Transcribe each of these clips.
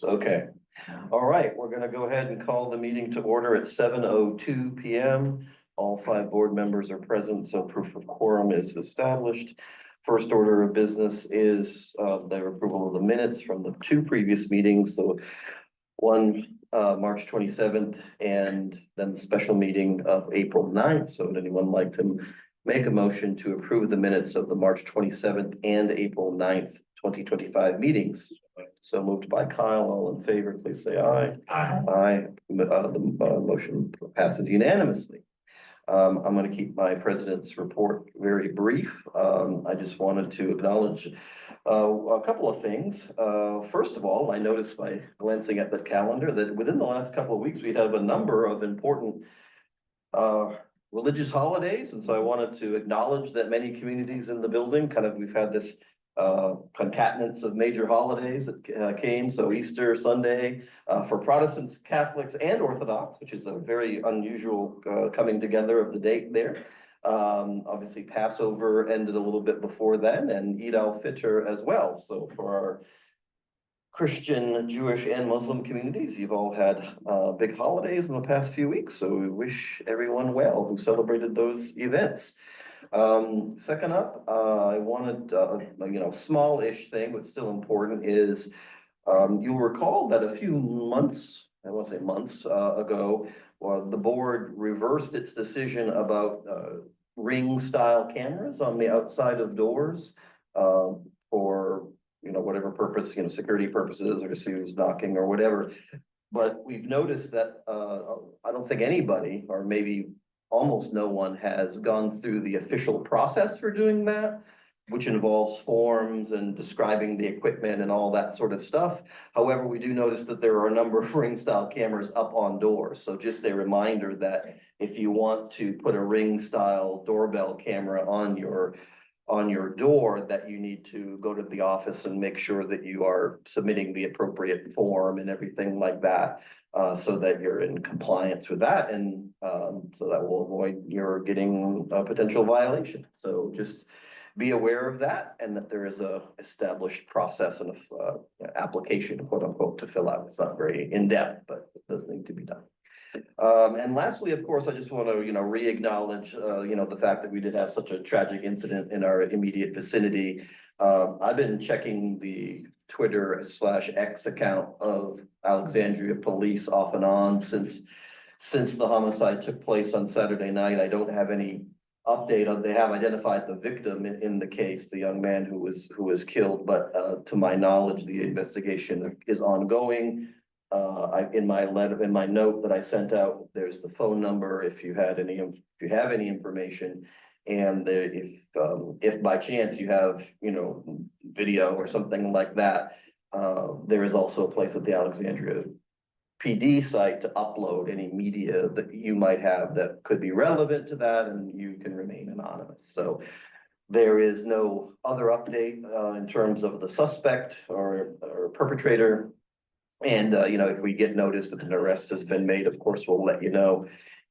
Okay. All right, we're gonna go ahead and call the meeting to order at 7:02 PM. All five board members are present, so proof of quorum is established. First order of business is the approval of the minutes from the two previous meetings, the one March 27th and then the special meeting of April 9th. So would anyone like to make a motion to approve the minutes of the March 27th and April 9th, 2025 meetings? So moved by Kyle, all in favor, please say aye. Aye. Aye, the motion passes unanimously. I'm gonna keep my president's report very brief. I just wanted to acknowledge a couple of things. First of all, I noticed by glancing at the calendar that within the last couple of weeks, we have a number of important religious holidays, and so I wanted to acknowledge that many communities in the building, we've had this concatenance of major holidays that came. So Easter Sunday for Protestants, Catholics, and Orthodox, which is a very unusual coming together of the date there. Obviously Passover ended a little bit before then, and Eid al-Fitr as well. So for our Christian, Jewish, and Muslim communities, you've all had big holidays in the past few weeks. So we wish everyone well who celebrated those events. Second up, I wanted, small-ish thing, but still important is, you'll recall that a few months, I won't say months, ago, the board reversed its decision about, ring-style cameras on the outside of doors, for, whatever purpose, security purposes or to see who's knocking or whatever. But we've noticed that, I don't think anybody, or maybe almost no one, has gone through the official process for doing that, which involves forms and describing the equipment and all that sort of stuff. However, we do notice that there are a number of ring style cameras up on doors. So just a reminder that if you want to put a ring style doorbell camera on your door, that you need to go to the office and make sure that you are submitting the appropriate form and everything like that, so that you're in compliance with that, and so that will avoid your getting a potential violation. So just be aware of that, and that there is a established process and application, quote unquote, to fill out. It's not very in-depth, but it does need to be done. And lastly, of course, I just want to, re-acknowledge, the fact that we did have such a tragic incident in our immediate vicinity. I've been checking the Twitter/X account of Alexandria Police off and on since the homicide took place on Saturday night. I don't have any update on, they have identified the victim in the case, the young man who was killed, but to my knowledge, the investigation is ongoing. In my note that I sent out, there's the phone number if you have any information, and if by chance you have, video or something like that, there is also a place at the Alexandria PD site to upload any media that you might have that could be relevant to that, and you can remain anonymous. So there is no other update in terms of the suspect or perpetrator. And, if we get notice that an arrest has been made, of course, we'll let you know.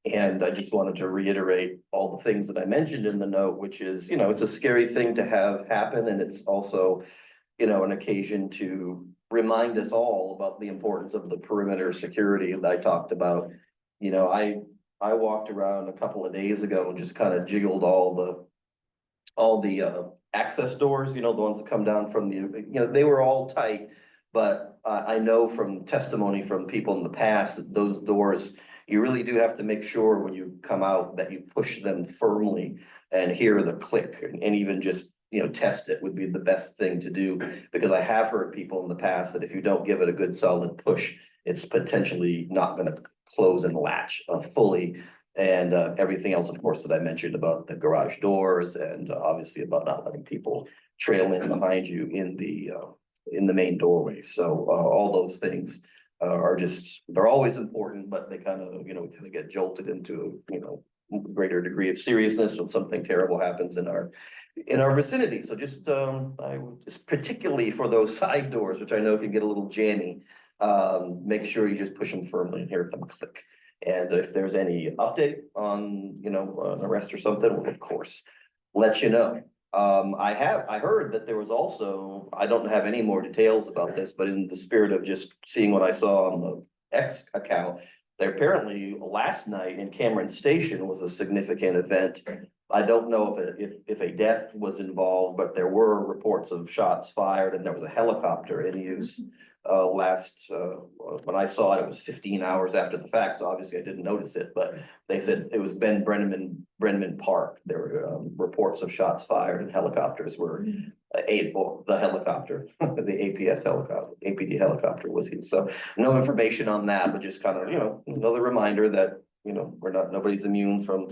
And I just wanted to reiterate all the things that I mentioned in the note, which is, it's a scary thing to have happen. And it's also, an occasion to remind us all about the importance of the perimeter security that I talked about. I walked around a couple of days ago and just kind of jiggled all the access doors, the ones that come down from they were all tight. But I know from testimony from people in the past that those doors, you really do have to make sure when you come out that you push them firmly and hear the click, and even just, test it would be the best thing to do. Because I have heard people in the past that if you don't give it a good solid push, it's potentially not going to close and latch fully. And everything else, of course, that I mentioned about the garage doors, and obviously about not letting people trail in behind you in the main doorway. So all those things they're always important, but they kind of get jolted into greater degree of seriousness when something terrible happens in our vicinity. So just particularly for those side doors, which I know can get a little jammy, make sure you just push them firmly and hear them click. And if there's any update on an arrest or something, we'll of course let you know. I heard that there was also, I don't have any more details about this, but in the spirit of just seeing what I saw on the X account, there apparently last night in Cameron Station was a significant event. I don't know if a death was involved, but there were reports of shots fired and there was a helicopter in use. When I saw it, it was 15 hours after the fact, so obviously I didn't notice it, but they said it was Ben Brenneman Park. There were reports of shots fired and helicopters were the helicopter, the APD helicopter was used. So no information on that, but just kind of, another reminder that, nobody's immune from,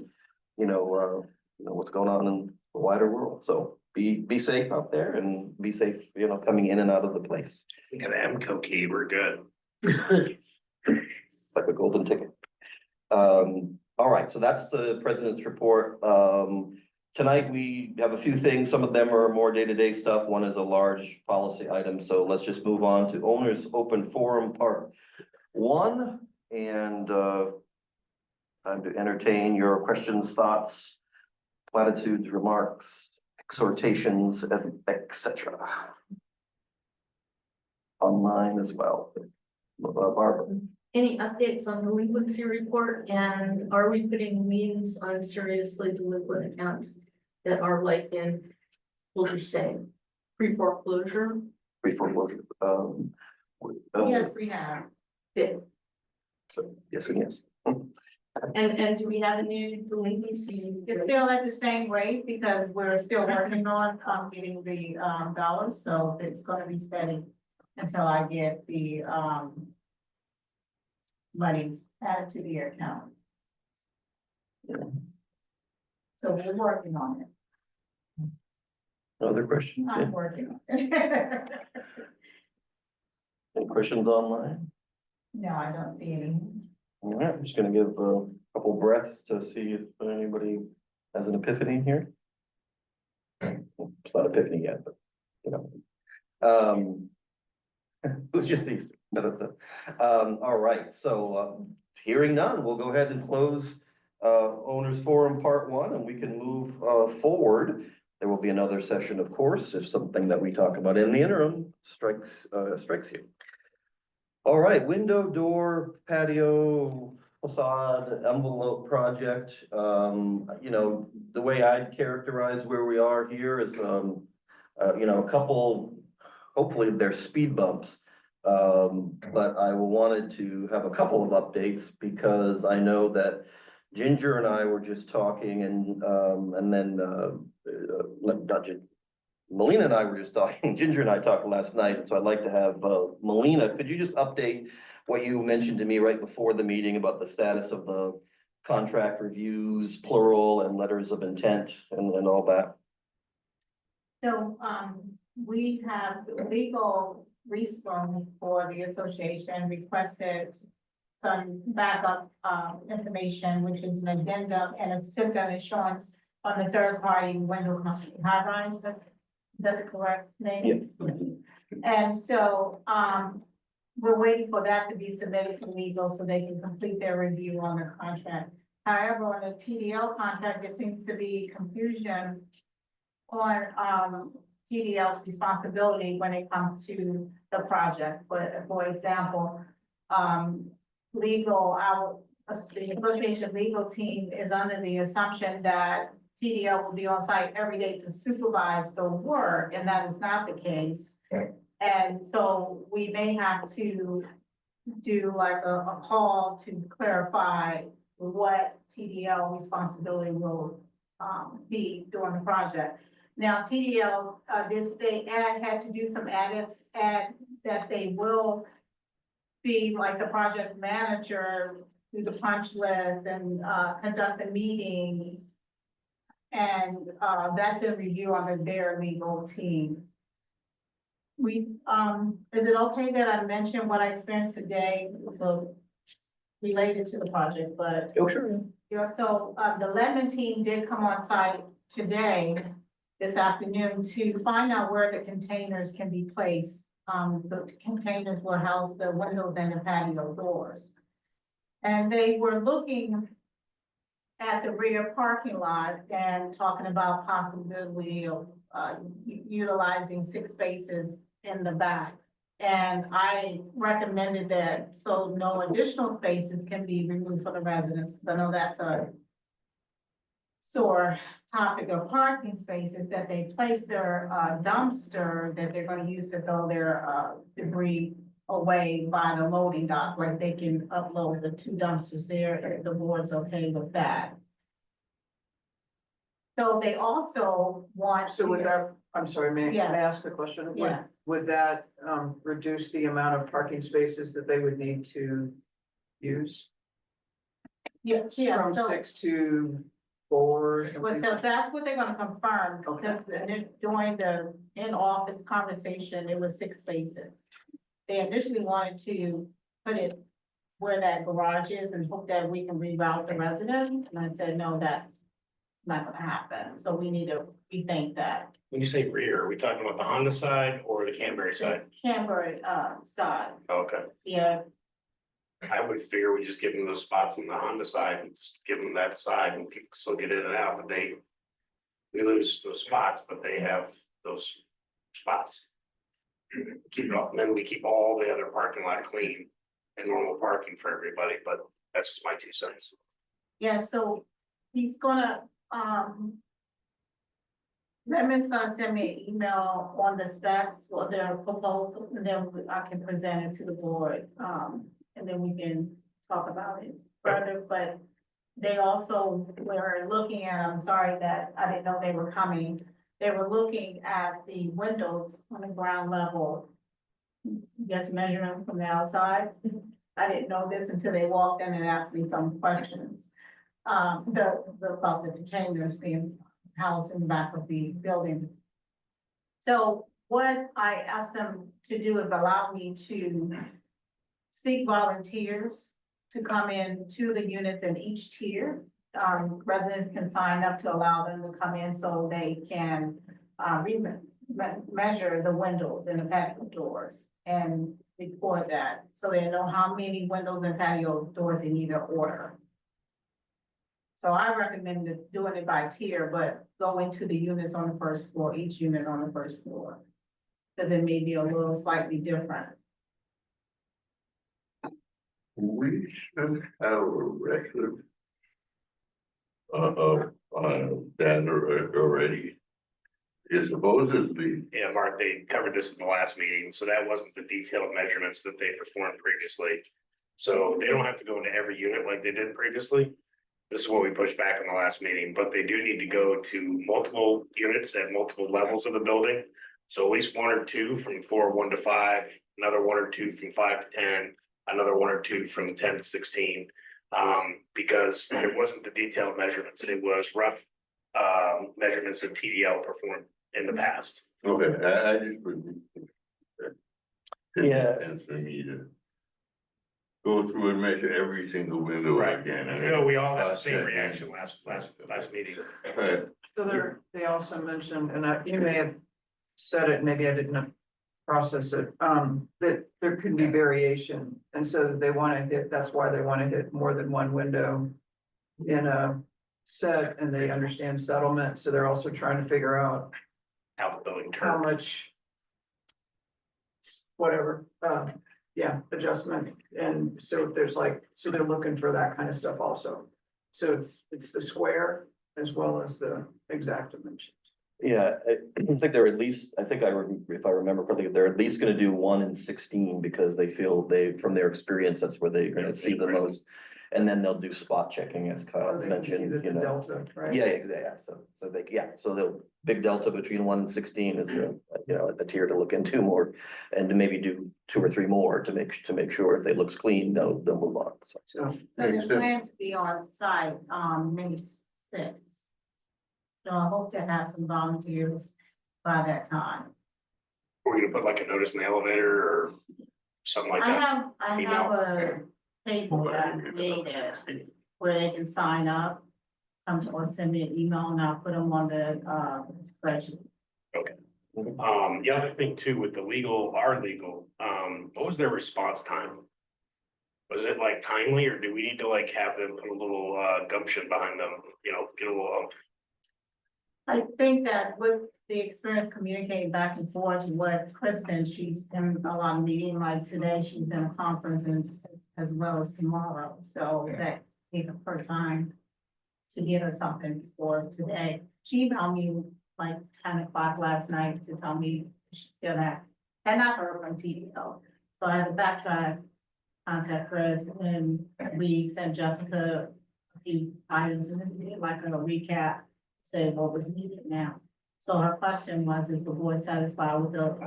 what's going on in the wider world. So be safe out there and be safe, coming in and out of the place. We got an MCO key, we're good. Like a golden ticket. All right, so that's the president's report. Tonight we have a few things. Some of them are more day-to-day stuff. One is a large policy item. So let's just move on to Owners Open Forum Part 1. And time to entertain your questions, thoughts, platitudes, remarks, exhortations, etc. Online as well. Barbara. Any updates on delinquency report, and are we putting liens on seriously delinquent accounts that are like in, we'll just say, pre-foreclosure? Pre-foreclosure. Yes, we have. Yeah. So yes and yes. And do we have a new delinquency? It's still at the same rate because we're still working on getting the dollars, so it's gonna be steady until I get the monies added to the account. So we're working on it. Other questions? Yeah. I'm working on it. Any questions online? No, I don't see any. All right, I'm just gonna give a couple breaths to see if anybody has an epiphany here. It's not epiphany yet, but it was just Easter. All right, so hearing none, we'll go ahead and close Owners Forum Part 1 and we can move forward. There will be another session, of course, if something that we talk about in the interim strikes you. All right, window, door, patio, facade, envelope project. The way I'd characterize where we are here is, a couple, hopefully they're speed bumps. But I wanted to have a couple of updates because I know that Ginger and I were just talking and then, Melina and I were just talking, Ginger and I talked last night, so I'd like to have Melina, could you just update what you mentioned to me right before the meeting about the status of the contract reviews, plural, and letters of intent and all that? So we have legal response for the association requested some backup information, which is an addendum and a certificate of insurance on the third party window company. High-Rise, is that the correct name? Yeah. And so we're waiting for that to be submitted to legal so they can complete their review on the contract. However, on the TDL contract, there seems to be confusion on TDL's responsibility when it comes to the project. For example, the association legal team is under the assumption that TDL will be on site every day to supervise the work, and that is not the case. And so we may have to do like a call to clarify what TDL responsibility will be during the project. Now, TDL, they had to do some edits, and that they will be like the project manager, do the punch list and conduct the meetings. And that's a review under their legal team. Is it okay that I mention what I experienced today? So related to the project, but. Oh, sure. Yeah, so the Ledman team did come on site today, this afternoon, to find out where the containers can be placed. The containers will house the windows and the patio doors. And they were looking at the rear parking lot and talking about possibility of, utilizing 6 spaces in the back. And I recommended that, so no additional spaces can be removed for the residents, 'cause I know that's a sore topic of parking spaces, that they place their dumpster that they're gonna use to throw their debris away by the loading dock, where they can upload the 2 dumpsters there, if the board's okay with that. So they also want So would to, that, I'm sorry, may Yes. I ask a question? Would- Yes. Would that, reduce the amount of parking spaces that they would need to use? yes, From so. 6 to 4? Well, so that's what they're gonna confirm, Okay. because during the in-office conversation, it was 6 spaces. They initially wanted to put it where that garage is and hope that we can reroute the residents, and I said, no, that's not gonna happen, so we need to rethink that. When you say rear, are we talking about the Honda side or the Canterbury side? Canberra, side, Okay, yeah, I would figure we just give them those spots on the Honda side and just give them that side and people still get in and out, but we lose those spots, but they have those spots. Keep it up, and then we keep all the other parking lot clean and normal parking for everybody, but that's just my 2 cents. yeah, so he's gonna, Redmond's gonna send me an email on the specs for their proposal, and then I can present it to the board, and then we can talk about it further, but they also were looking at, I'm sorry that I didn't know they were coming, they were looking at the windows on the ground level, just measuring from the outside. I didn't know this until they walked in and asked me some questions. About the containers being housed in the back of the building. So what I asked them to do is allow me to seek volunteers to come in to the units in each tier. Residents can sign up to allow them to come in so they can, measure the windows and the patio doors and record that, so they know how many windows and patio doors they need to order. So I recommended doing it by tier, but going to the units on the first floor, each unit on the first floor. Cause it may be a little slightly different. We should have a record. That already. Is supposedly, Yeah, Mark, they covered this in the last meeting, so that wasn't the detailed measurements that they performed previously. So they don't have to go into every unit like they did previously. This is what we pushed back in the last meeting, but they do need to go to multiple units at multiple levels of the building. So at least 1 or 2 from floor 1 to 5, another 1 or 2 from 5 to 10, another 1 or 2 from 10 to 16. Because it wasn't the detailed measurements, it was rough measurements that TDL performed in the past. okay, I just would. Yeah. And for me to. Go through and measure every single window again. I know we all had the same reaction last meeting. Right. So they also mentioned, and you may have said it, maybe I didn't process it, that there can be variation. And so they want to hit, that's why they want to hit more than one window in a set, and they understand settlement. So they're also trying to figure out How the building how turned. much whatever, adjustment. And so if there's so they're looking for that kind of stuff also. So it's the square as well as the exact dimensions. Yeah, I think they're at least, if I remember correctly, they're at least gonna do 1 in 16 because they feel from their experience, that's where they're gonna see the most. And then they'll do spot checking, as Kyle Or they can see mentioned, the delta, right? Yeah, exactly, so the big delta between 1 and 16 is, the tier to look into more. And to maybe do 2 or 3 more to make sure if it looks clean, they'll move on, so. So So they plan to be on site, May 6th. So I hope to have some volunteers by that time. We're gonna put like a notice in the elevator or something like that. I have a table that I created where they can sign up. Or send me an email and I'll put them on the spreadsheet. The other thing too with the our legal, what was their response time? Was it like timely, or do we need to like have them put a little gumption behind them, you know, get a little, I think that with the experience communicating back and forth with Kristen, she's in a lot of meeting, like today, she's in a conference and as well as tomorrow, so that gave her time to give us something for today. She emailed me like 10 o'clock last night to tell me she still had not heard from TDL. So I had to backtrack, contact Chris, and we sent Jessica a few items and we did like a recap, say what was needed now. So her question was, is the board satisfied with the,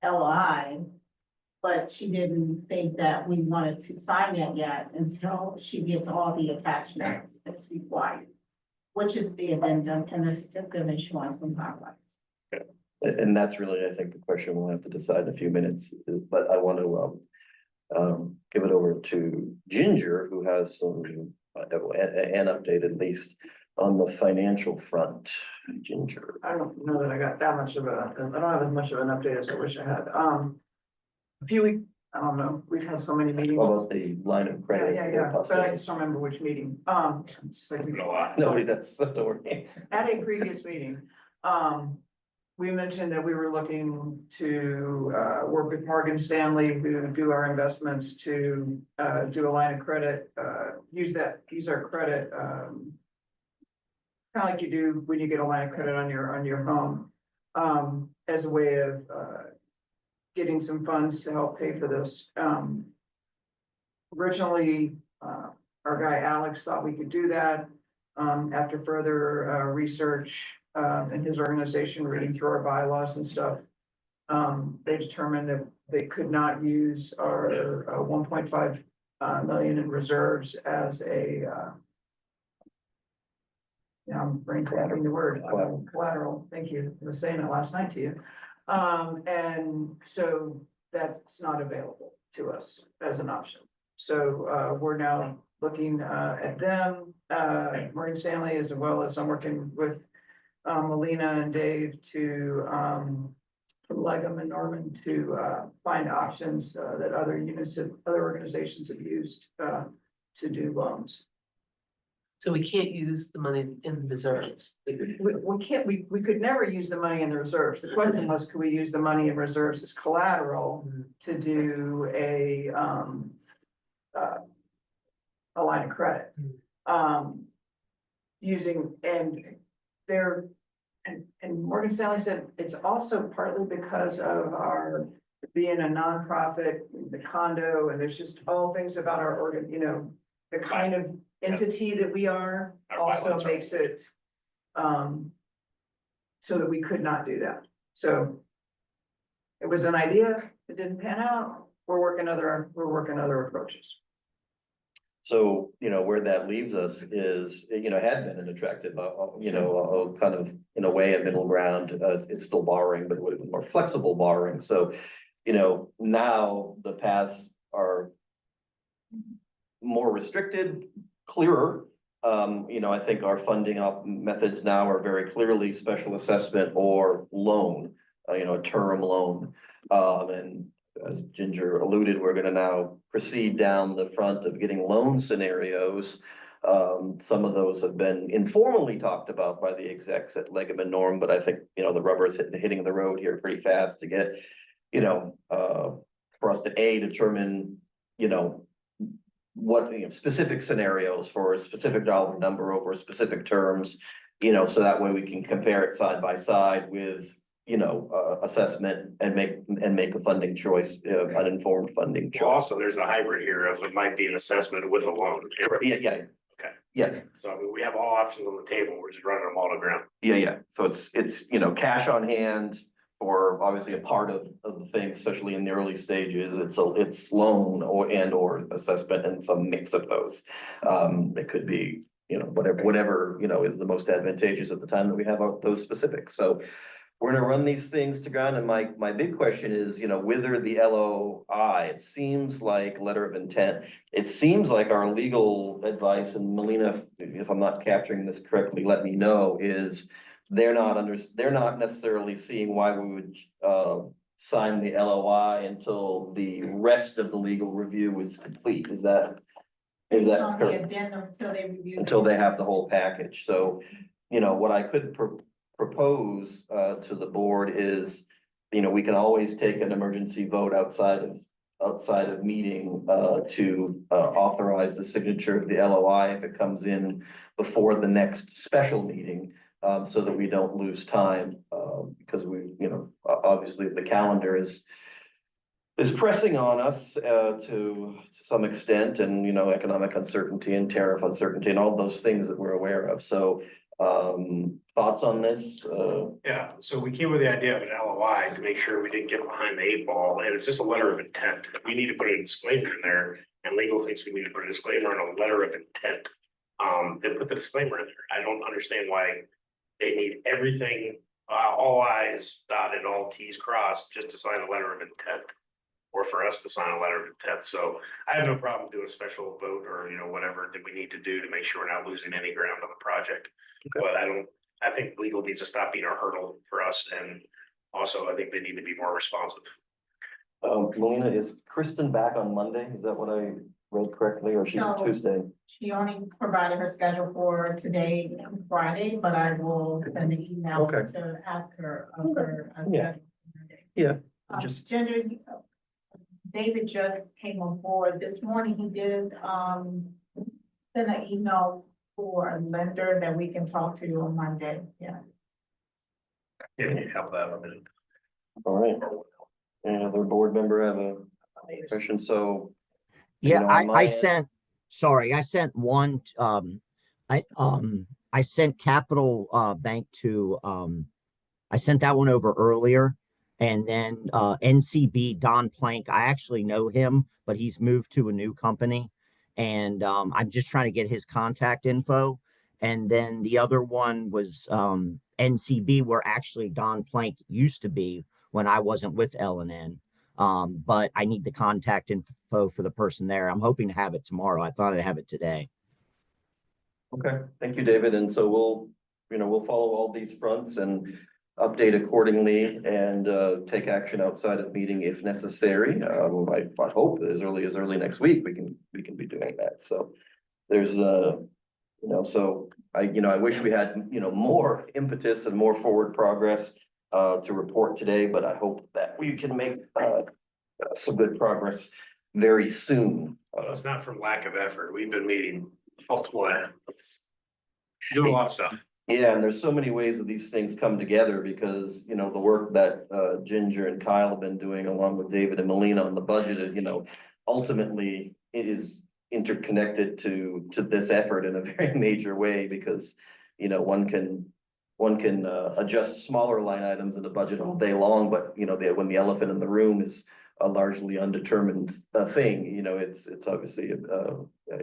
LOI? But she didn't think that we wanted to sign it yet until she gets all the attachments that's required, which is the addendum and the certificate of insurance from Highlights. And that's really, I think, the question we'll have to decide in a few minutes, but I want to, give it over to Ginger, who has some, an update at least on the financial front. Ginger. I don't know that I got that much of a, I don't have as much of an update as I wish I had. A few weeks, I don't know, we've had so many meetings. What about the line of Yeah, credit? but I just don't remember which meeting. Just like it's been a lot. Nobody, that's the story. at a previous meeting, we mentioned that we were looking to, work with Morgan Stanley, who do our investments, to, do a line of credit, use our credit, kind of like you do when you get a line of credit on your home, as a way of, getting some funds to help pay for this. Originally, our guy Alex thought we could do that. After further, research, and his organization reading through our bylaws and stuff, they determined that they could not use our 1.5 million in reserves as a, I'm brain tapping the word, collateral. Thank you. I was saying it last night to you. And so that's not available to us as an option. So, we're now looking, at them, Morgan Stanley, as well as I'm working with, Melina and Dave to, from Legum and Norman to, find options, that other units, other organizations have used, to do loans. So we can't use the money in reserves. We can't, we could never use the money in the reserves. The question was, could we use the money in reserves as collateral to do a line of credit? Using, and there, and Morgan Stanley said it's also partly because of our being a nonprofit, the condo, and there's just all things about our organ, you know, the kind of entity that we are Our also bylaws are- makes it so that we could not do that. So it was an idea, it didn't pan out. We're working other approaches. So, where that leaves us is, had been an attractive, kind of, in a way, a middle ground. It's still borrowing, but with more flexible borrowing. So, now the paths are more restricted, clearer. I think our funding methods now are very clearly special assessment or loan, a term loan. And as Ginger alluded, we're gonna now proceed down the front of getting loan scenarios. Some of those have been informally talked about by the execs at Legum and Norm, but I think, the rubber is hitting the road here pretty fast to get, for us to determine, what, specific scenarios for a specific dollar number over specific terms, so that way we can compare it side by side with, assessment and make a funding choice, uninformed funding Well, choice. also, there's a hybrid here of it might be an assessment with a loan. Yeah, Okay. yeah, So I mean, we have all options on the table. We're just running them all to ground. yeah. So it's, cash on hand for obviously a part of the thing, especially in the early stages. It's loan or assessment and some mix of those. It could be, whatever, is the most advantageous at the time that we have those specifics. So we're gonna run these things to ground, and my big question is, whether the LOI, it seems like letter of intent, it seems like our legal advice, and Melina, if I'm not capturing this correctly, let me know, is they're not necessarily seeing why we would sign the LOI until the rest of the legal review is complete. Is that It's on the correct? addendum until they review. Until they have the whole package. So, you know, what I could propose to the board is, you know, we can always take an emergency vote outside of meeting to authorize the signature of the LOI if it comes in before the next special meeting, so that we don't lose time, because we, you know, obviously the calendar is pressing on us to some extent, and, you know, economic uncertainty and tariff uncertainty and all those things that we're aware of. So thoughts on this? Yeah, so we came with the idea of an LOI to make sure we didn't get behind the eight ball, and it's just a letter of intent. We need to put a disclaimer in there, and legal thinks we need to put a disclaimer and a letter of intent. Then put the disclaimer in there. I don't understand why they need everything, all I's dotted, all T's crossed, just to sign a letter of intent. Or for us to sign a letter of intent. So I have no problem doing a special vote or, you know, whatever that we need to do to make sure we're not losing any ground on the project. Okay. But I think legal needs to stop being a hurdle for us, and also I think they need to be more responsive. Melina, is Kristen back on Monday? Is that what I read correctly, or she No. Tuesday? She only provided her schedule for today and Friday, but I will send an email Okay. to ask her of her. Yeah. schedule for today. Yeah, Just Ginger, David just came on board. This morning he did, send an email for a lender that we can talk to on Monday. Yeah. Can you help that a minute? all right. And other board member have a question, so. you Yeah, know, on my I end- sent, sorry, I sent one, I sent Capital, Bank to, I sent that one over earlier. And then, NCB, Don Plank, I actually know him, but he's moved to a new company. And, I'm just trying to get his contact info. And then the other one was, NCB, where actually Don Plank used to be when I wasn't with L&N. But I need the contact info for the person there. I'm hoping to have it tomorrow. I thought I'd have it today. Okay, thank you, David. And so we'll, you know, we'll follow all these fronts and update accordingly and take action outside of meeting if necessary. I hope as early next week, we can be doing that. So there's you know, so I wish we had, you know, more impetus and more forward progress to report today, but I hope that we can make some good progress very soon. Well, it's not from lack of effort. We've been meeting multiple times. Doing a lot of stuff. Yeah, and there's so many ways that these things come together because, you know, the work that Ginger and Kyle have been doing along with David and Melina on the budget, you know, ultimately it is interconnected to this effort in a very major way because, you know, one can adjust smaller line items in the budget all day long, but you know, when the elephant in the room is a largely undetermined thing, you know, it's obviously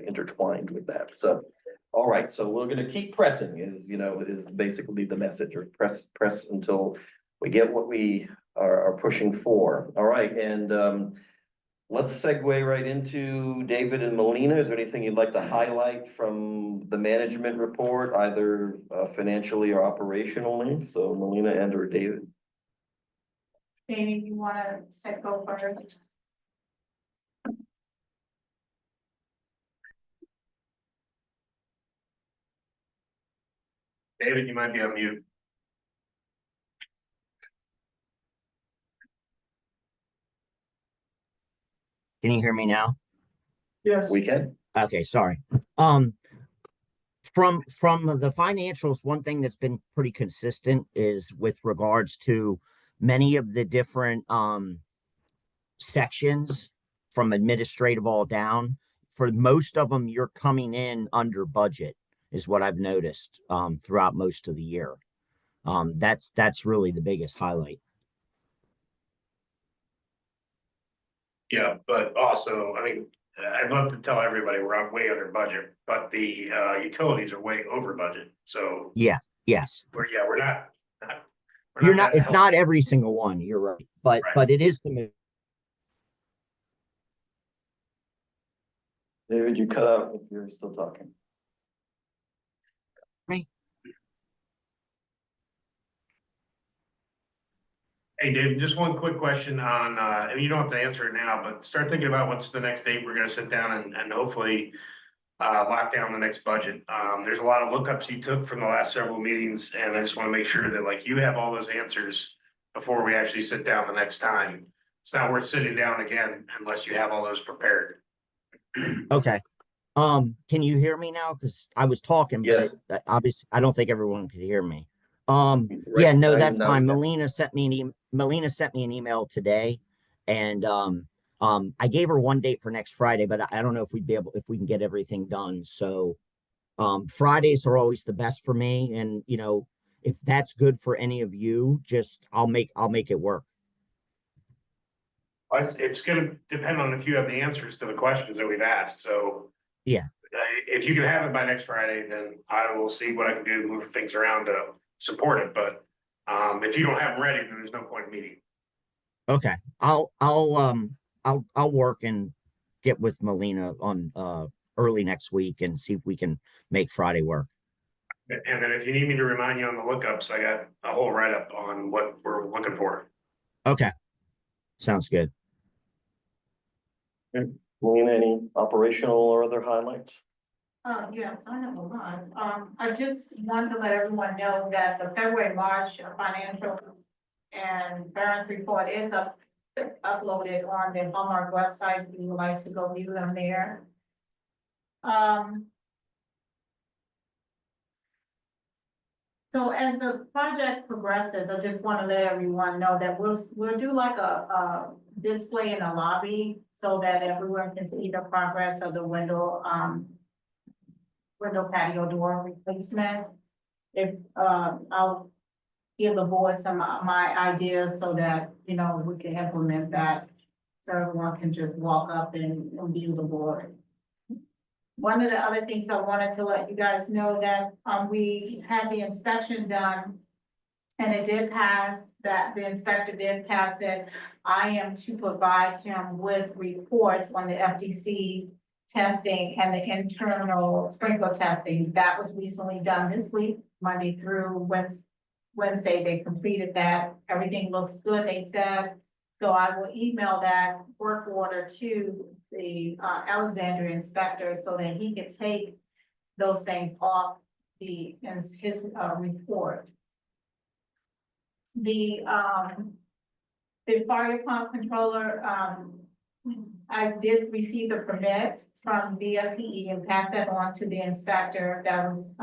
intertwined with that. So, all right, so we're gonna keep pressing is basically the message, or press until we get what we are pushing for. All right, and let's segue right into David and Melina. Is there anything you'd like to highlight from the management report, either financially or operationally? So Melina and or David. David, you wanna go first? David, you might be on mute. Can you hear me now? Yes. We can. Okay, sorry. From the financials, one thing that's been pretty consistent is with regards to many of the different sections from administrative all down. For most of them, you're coming in under budget, is what I've noticed throughout most of the year. That's really the biggest highlight. Yeah, but also, I mean, I'd love to tell everybody we're way under budget, but the utilities are way over budget. So Yes. we're not. You're not, that it's not healthy. every single one, you're right, but Right. it is the David, you cut out if you're still talking. Hey, Dave, just one quick question on, and you don't have to answer it now, but start thinking about what's the next date we're gonna sit down and hopefully lock down the next budget. There's a lot of lookups you took from the last several meetings, and I just wanna make sure that like you have all those answers before we actually sit down the next time. It's not worth sitting down again unless you have all those prepared. Okay. Can you hear me now? Cause I was talking, Yes. but obviously I don't think everyone could hear me. Right, Yeah, no, I- that's now fine. we can. Melina sent me an email today and, I gave her one date for next Friday, but I don't know if if we can get everything done. So, Fridays are always the best for me. And, if that's good for any of you, I'll make it work. It's gonna depend on if you have the answers to the questions that we've asked, so. Yeah. If you can have it by next Friday, then I will see what I can do to move things around to support it, but. If you don't have them ready, then there's no point in meeting. Okay. I'll work and get with Melina on, early next week and see if we can make Friday work. And then if you need me to remind you on the lookups, I got a whole write-up on what we're looking for. Okay. Sounds good. Melina, any operational or other highlights? Yes, I have a lot. I just want to let everyone know that the February, March financial and balance report is uploaded on the Hallmark website. If you would like to go view them there. So as the project progresses, I just want to let everyone know that we'll do like a display in the lobby so that everyone can see the progress of the window patio door replacement. If, I'll give the board some of my ideas so that, we can implement that. So everyone can just walk up and view the board. One of the other things I wanted to let you guys know that, we had the inspection done. And it did pass, that the inspector did pass it. I am to provide him with reports on the FDC testing and the internal sprinkler testing. That was recently done this week, Monday through Wednesday. They completed that. Everything looks good, they said. So I will email that work order to the Alexandria inspector so that he can take those things off his report. The fire pump controller, I did receive the permit from VFPE and pass that on to the inspector. That was,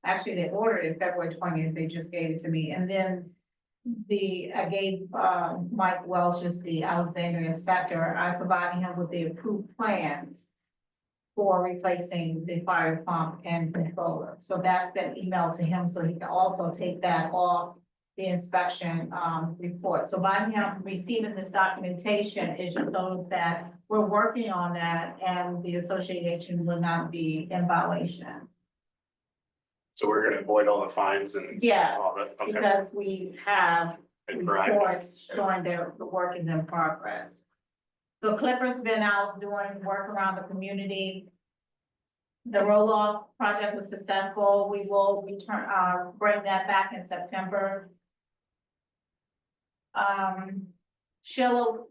actually they ordered it February 20th. They just gave it to me. And then I gave, Mike Welsh, just the Alexandria inspector, I provided him with the approved plans for replacing the fire pump and controller. So that's been emailed to him, so he can also take that off the inspection, report. So by him receiving this documentation, it just shows that we're working on that and the association will not be in violation. So we're gonna avoid all the fines and. Yes, all that. Okay. because we have And Brian, reports showing the work is in progress. So Clipper's been out doing work around the community. The roll-off project was successful. We will return, bring that back in September. Sheila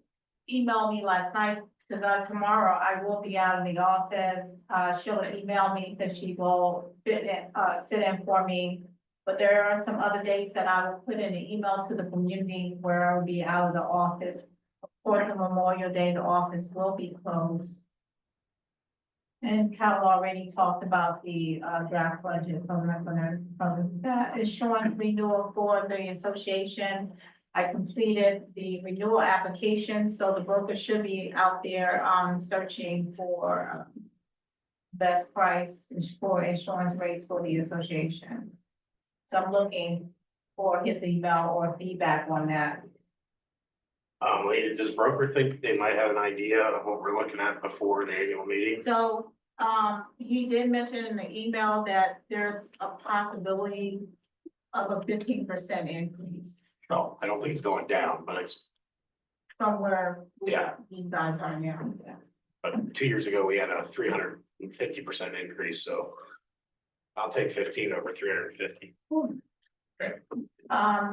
emailed me last night, because tomorrow I will be out in the office. Sheila emailed me, said she will sit in for me. But there are some other dates that I will put in an email to the community where I will be out of the office. Of course, on Memorial Day, the office will be closed. And Cal already talked about the draft budget, so I'm not gonna cover that. Insurance renewal for the association. I completed the renewal application, so the broker should be out there searching for best price for insurance rates for the association. So I'm looking for his email or feedback on that. does broker think they might have an idea of what we're looking at before the annual meeting? So, he did mention in the email that there's a possibility of a 15% increase No, I don't think it's going down, but from where Yeah. you guys are now, yes. but 2 years ago, we had a 350% increase, so. I'll take 15 over 350.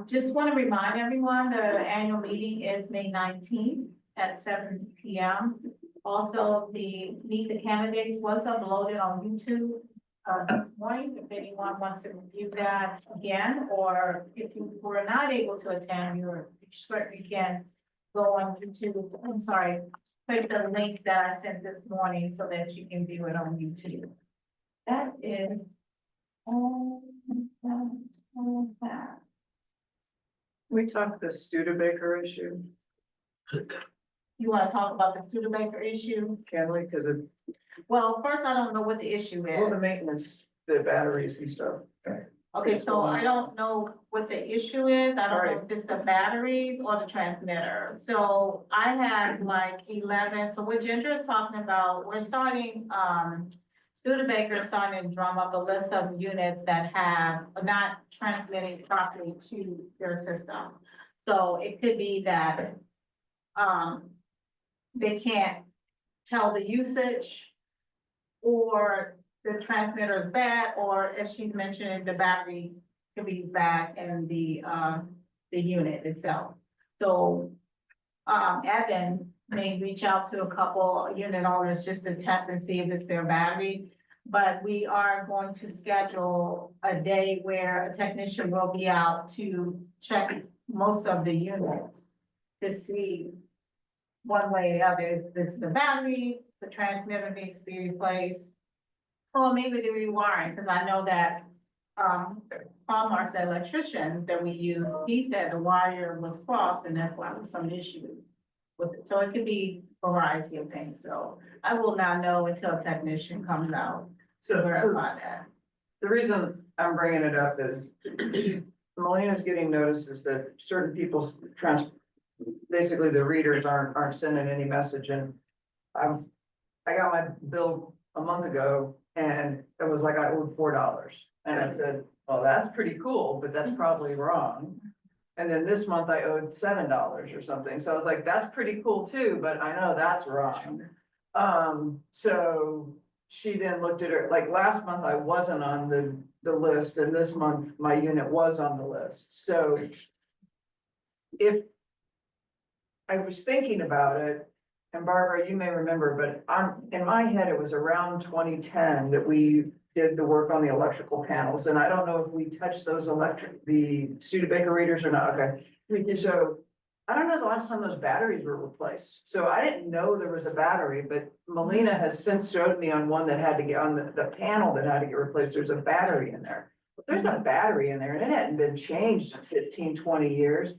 Just want to remind everyone, the annual meeting is May 19th at 7 p.m. Also, the Meet the Candidates was uploaded on YouTube this morning. If anyone wants to review that again, or if you were not able to attend, you certainly can go on YouTube. I'm sorry, click the link that I sent this morning so that you can view it on YouTube. That is all that. We talked the Studebaker issue, You want to talk about the Studebaker issue? can we? Cause it, Well, first, I don't know what the issue well, the is. maintenance, the batteries and stuff. Okay, so I don't know what the issue is. I don't know Alright. if it's the batteries or the transmitter. So I had like 11, so what Ginger is talking about, we're starting, Studebaker is starting to drum up a list of units that are not transmitting properly to their system. So it could be that, they can't tell the usage, or the transmitter is bad, or as she's mentioning, the battery could be bad in the unit itself. So, Evan may reach out to a couple unit owners just to test and see if it's their battery. But we are going to schedule a day where a technician will be out to check most of the units to see one way or the other, if it's the battery, the transmitter needs to be replaced, or maybe the rewiring, because I know that, Paul Marks, the electrician that we use, he said the wire was crossed, and that's why there was some issue with it. So it could be a variety of things, so I will not know until a technician comes out to So verify that. the reason I'm bringing it up is Melina's getting notices that certain people's basically the readers aren't sending any message, and I got my bill a month ago and it was like I owed $4. And I said, well, that's pretty cool, but that's probably wrong. And then this month I owed $7 or something. So I was like, that's pretty cool too, but I know that's wrong. So she then looked at her, like last month I wasn't on the list, and this month my unit was on the list. So if I was thinking about it, and Barbara, you may remember, but in my head, it was around 2010 that we did the work on the electrical panels, and I don't know if we touched the Studebaker readers or not, okay? We did. So, I don't know the last time those batteries were replaced, so I didn't know there was a battery, but Melina has since showed me on one that had to get, on the panel that had to get replaced, there's a battery in there. If there's a battery in there, and it hadn't been changed in 15, 20 years,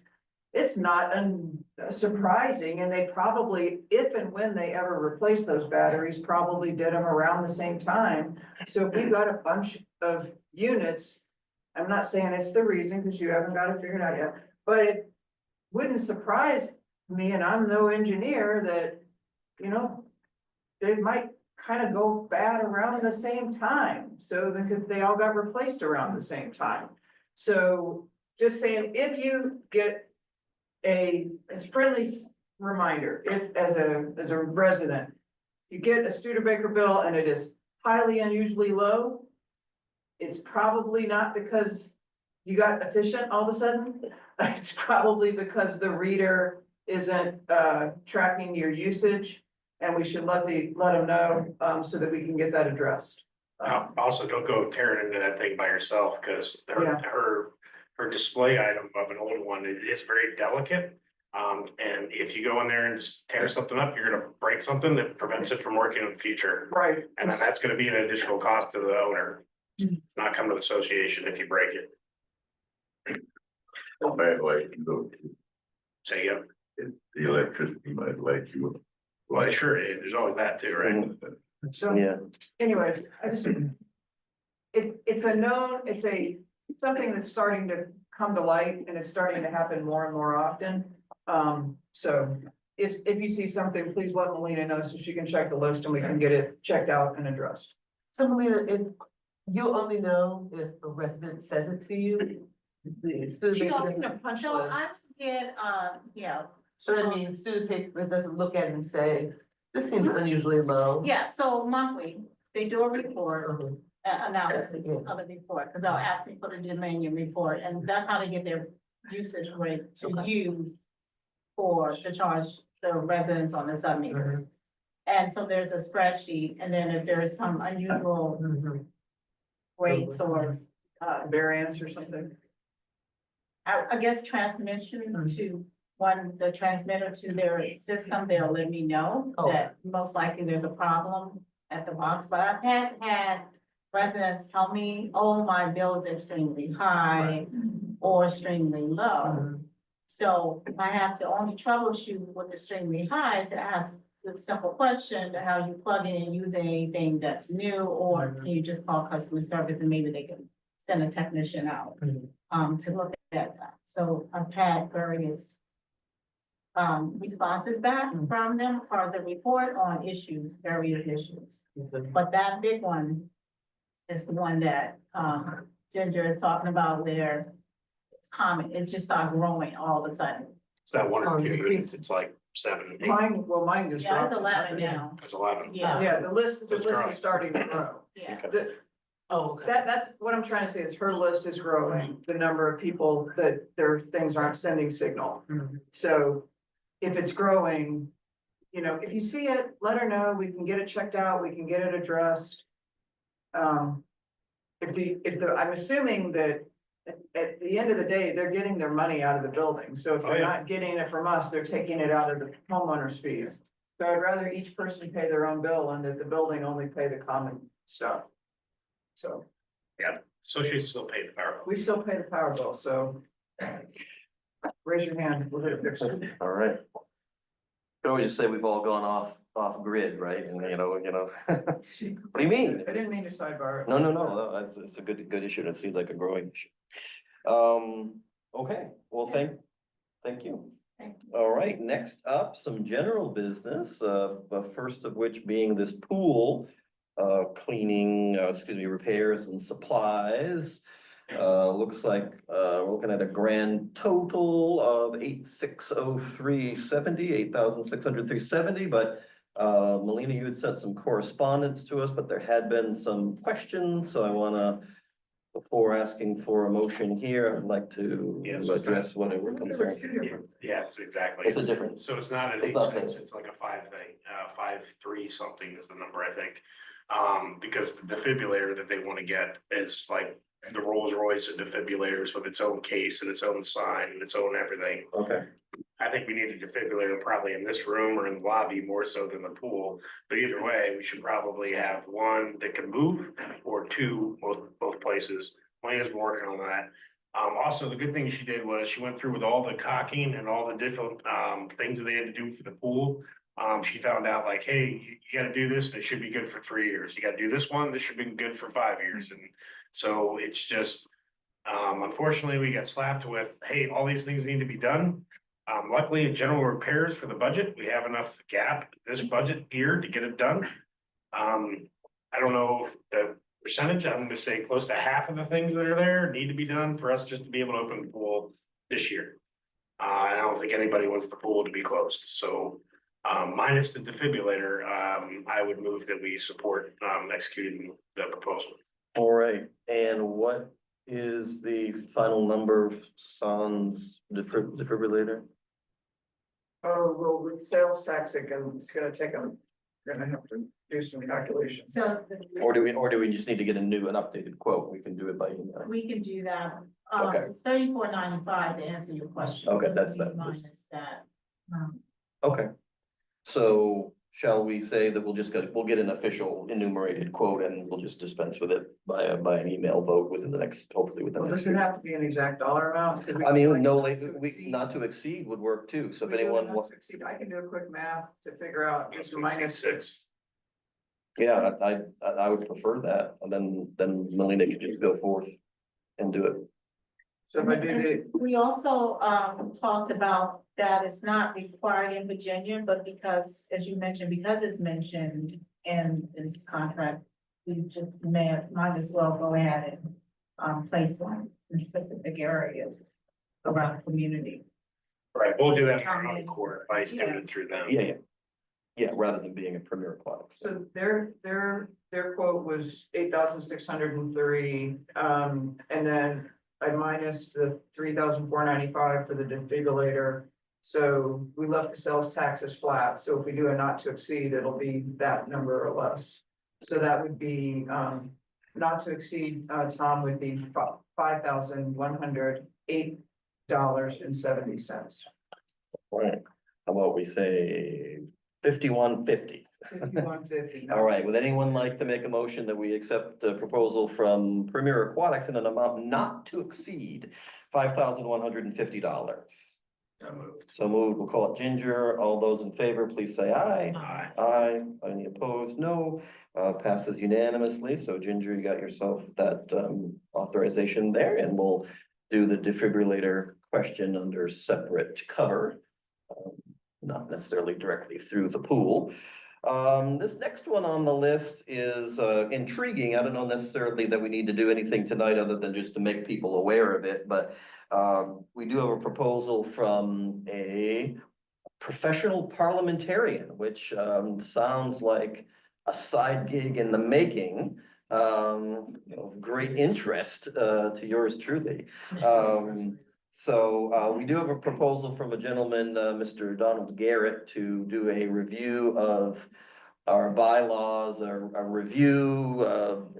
it's not surprising, and they probably, if and when they ever replace those batteries, probably did them around the same time. So if we got a bunch of units, I'm not saying it's the reason, because you haven't got it figured out yet, but it wouldn't surprise me, and I'm no engineer, that, you know, they might kind of go bad around the same time. So because they all got replaced around the same time. So just saying, if you get a friendly reminder, if as a resident, you get a Studebaker bill and it is highly unusually low, it's probably not because you got efficient all of a sudden. It's probably because the reader isn't tracking your usage, and we should let them know so that we can get that addressed. Also, don't go tearing into that thing by yourself, because Yeah. her display item of an old one, it is very delicate. And if you go in there and just tear something up, you're gonna break something that prevents it from working in the future. Right. And then that's gonna be an additional cost to the owner, not come to the association if you break it. A bad light, you know, Say, yeah, the electricity might light you. well, sure, there's always that too, right? So Yeah, anyways, I just, it's a known, it's something that's starting to come to light, and it's starting to happen more and more often. So if you see something, please let Melina know so she can check the list and we can get it checked out and addressed. So Melina, if you'll only know if a resident says it to you. The Studebaker, punch So I get, yeah. so that means Studebaker doesn't look at it and say, this seems unusually low. Yeah, so monthly, they do a report, Mhm. analysis of the report, because they'll ask me for the Dominion report, and that's how they get their usage rate to use for the charge the residents on the sub-meters. And so there's a spreadsheet, and then if there is some unusual rates or, Variance or something? I guess transmission to the transmitter to their system, they'll let me know Oh. that most likely there's a problem at the box, but I've had residents tell me, oh, my bill is extremely high or extremely low. So I have to only troubleshoot with extremely high to ask the simple question, how you plug in and use anything that's new, or can you just call customer service and maybe they can send a technician out to look at that. So I've had various responses back from them as far as a report on issues, various issues. But that big one is the one that Ginger is talking about where it's common, it just started growing all of a sudden. It's that one or Oh, two decrease. units, it's like 7, 8, Mine just Yeah, dropped. it's 11 now. it's 11. Yeah, Yeah, the list It's growing. is starting to grow. yeah. Oh, okay. That's what I'm trying to say is her list is growing, the number of people that their things aren't sending signal. So if it's growing, you know, if you see it, let her know, we can get it checked out, we can get it addressed. I'm assuming that at the end of the day, they're getting their money out of the building. So if Oh, they're yeah. not getting it from us, they're taking it out of the homeowner's fees. So I'd rather each person pay their own bill and that the building only pay the common stuff. So Associates still pay the power bill. we still pay the power bill, so raise your hand, we'll get it fixed. All right. Could always just say we've all gone off grid, right? And you know, what do you mean? I didn't mean to sidebar. it. No, it's a good issue, and it seems like a growing issue. Okay, well, thank you. All right, next up, some general business, the first of which being this pool, cleaning, repairs and supplies. Looks like, we're looking at a grand total of 8,603.70, but Melina, you had sent some correspondence to us, but there had been some questions, so I wanna, before asking for a motion here, I'd like to Yes, address whatever There were concerns. two different- Yes, exactly. What's the difference? So it's not an It's not 8 cents, it's like a 5 thing, 5.3 something is the number, I think. Because the defibrillator that they want to get is like the Rolls Royce of defibrillators with its own case and its own sign and its own everything. Okay, I think we need a defibrillator probably in this room or in the lobby more so than the pool. But either way, we should probably have one that can move or two, both places. Melina's been working on that. Also, the good thing she did was she went through with all the caulking and all the different things that they had to do for the pool. She found out like, hey, you gotta do this, and it should be good for 3 years. You gotta do this one, this should be good for 5 years. And so it's just, unfortunately, we got slapped with, hey, all these things need to be done. Luckily, in general repairs for the budget, we have enough gap this budget year to get it done. I don't know if the percentage, I'm gonna say close to half of the things that are there need to be done for us just to be able to open the pool this year. I don't think anybody wants the pool to be closed, so minus the defibrillator, I would move that we support executing the proposal. all right, and what is the final number of Sans defibrillator? Oh, well, with sales tax, it's gonna take them, gonna have to do some calculations. So. Or do we just need to get an updated quote? We can do it by email. We can do that. Okay. It's $34.95 to answer your question. Okay, So that's it'll that. be minus that. Okay, so shall we say that we'll get an official enumerated quote and we'll just dispense with it by an email vote within the next, hopefully within Well, the does next it week? have to be an exact dollar amount? Could we I do mean, like no, not like, to exceed? not to exceed would work too, so if We do anyone, not to exceed. I can do a quick math to figure out just a minus. 6. yeah, I would prefer that, and then Melina could just go forth and do it. So if I do We also talked about that it's not required in Virginia, but because, as you mentioned, because it's mentioned in this contract, we just might as well go ahead and place one in specific areas around the community. Right, we'll do that in our own court by doing it through them. Yeah, Yeah, rather than being a Premier Aquatics. So their quote was 8,603, and then I minus the 3,495 for the defibrillator. So we left the sales taxes flat, so if we do a not to exceed, it'll be that number or less. So that would be, not to exceed, Tom, would be $5,108.70. Right, how about we say 5150? 5150. All right, would anyone like to make a motion that we accept the proposal from Premier Aquatics in an amount not to exceed $5,150? So moved. So moved, we'll call it Ginger. All those in favor, please say aye. Aye. Aye. Any opposed? No. Passes unanimously. So Ginger, you got yourself that authorization there, and we'll do the defibrillator question under separate cover. Not necessarily directly through the pool. This next one on the list is intriguing. I don't know necessarily that we need to do anything tonight other than just to make people aware of it, but we do have a proposal from a professional parliamentarian, which sounds like a side gig in the making. Of great interest to yours truly. So we do have a proposal from a gentleman, Mr. Donald Garrett, to do a review of our bylaws, a review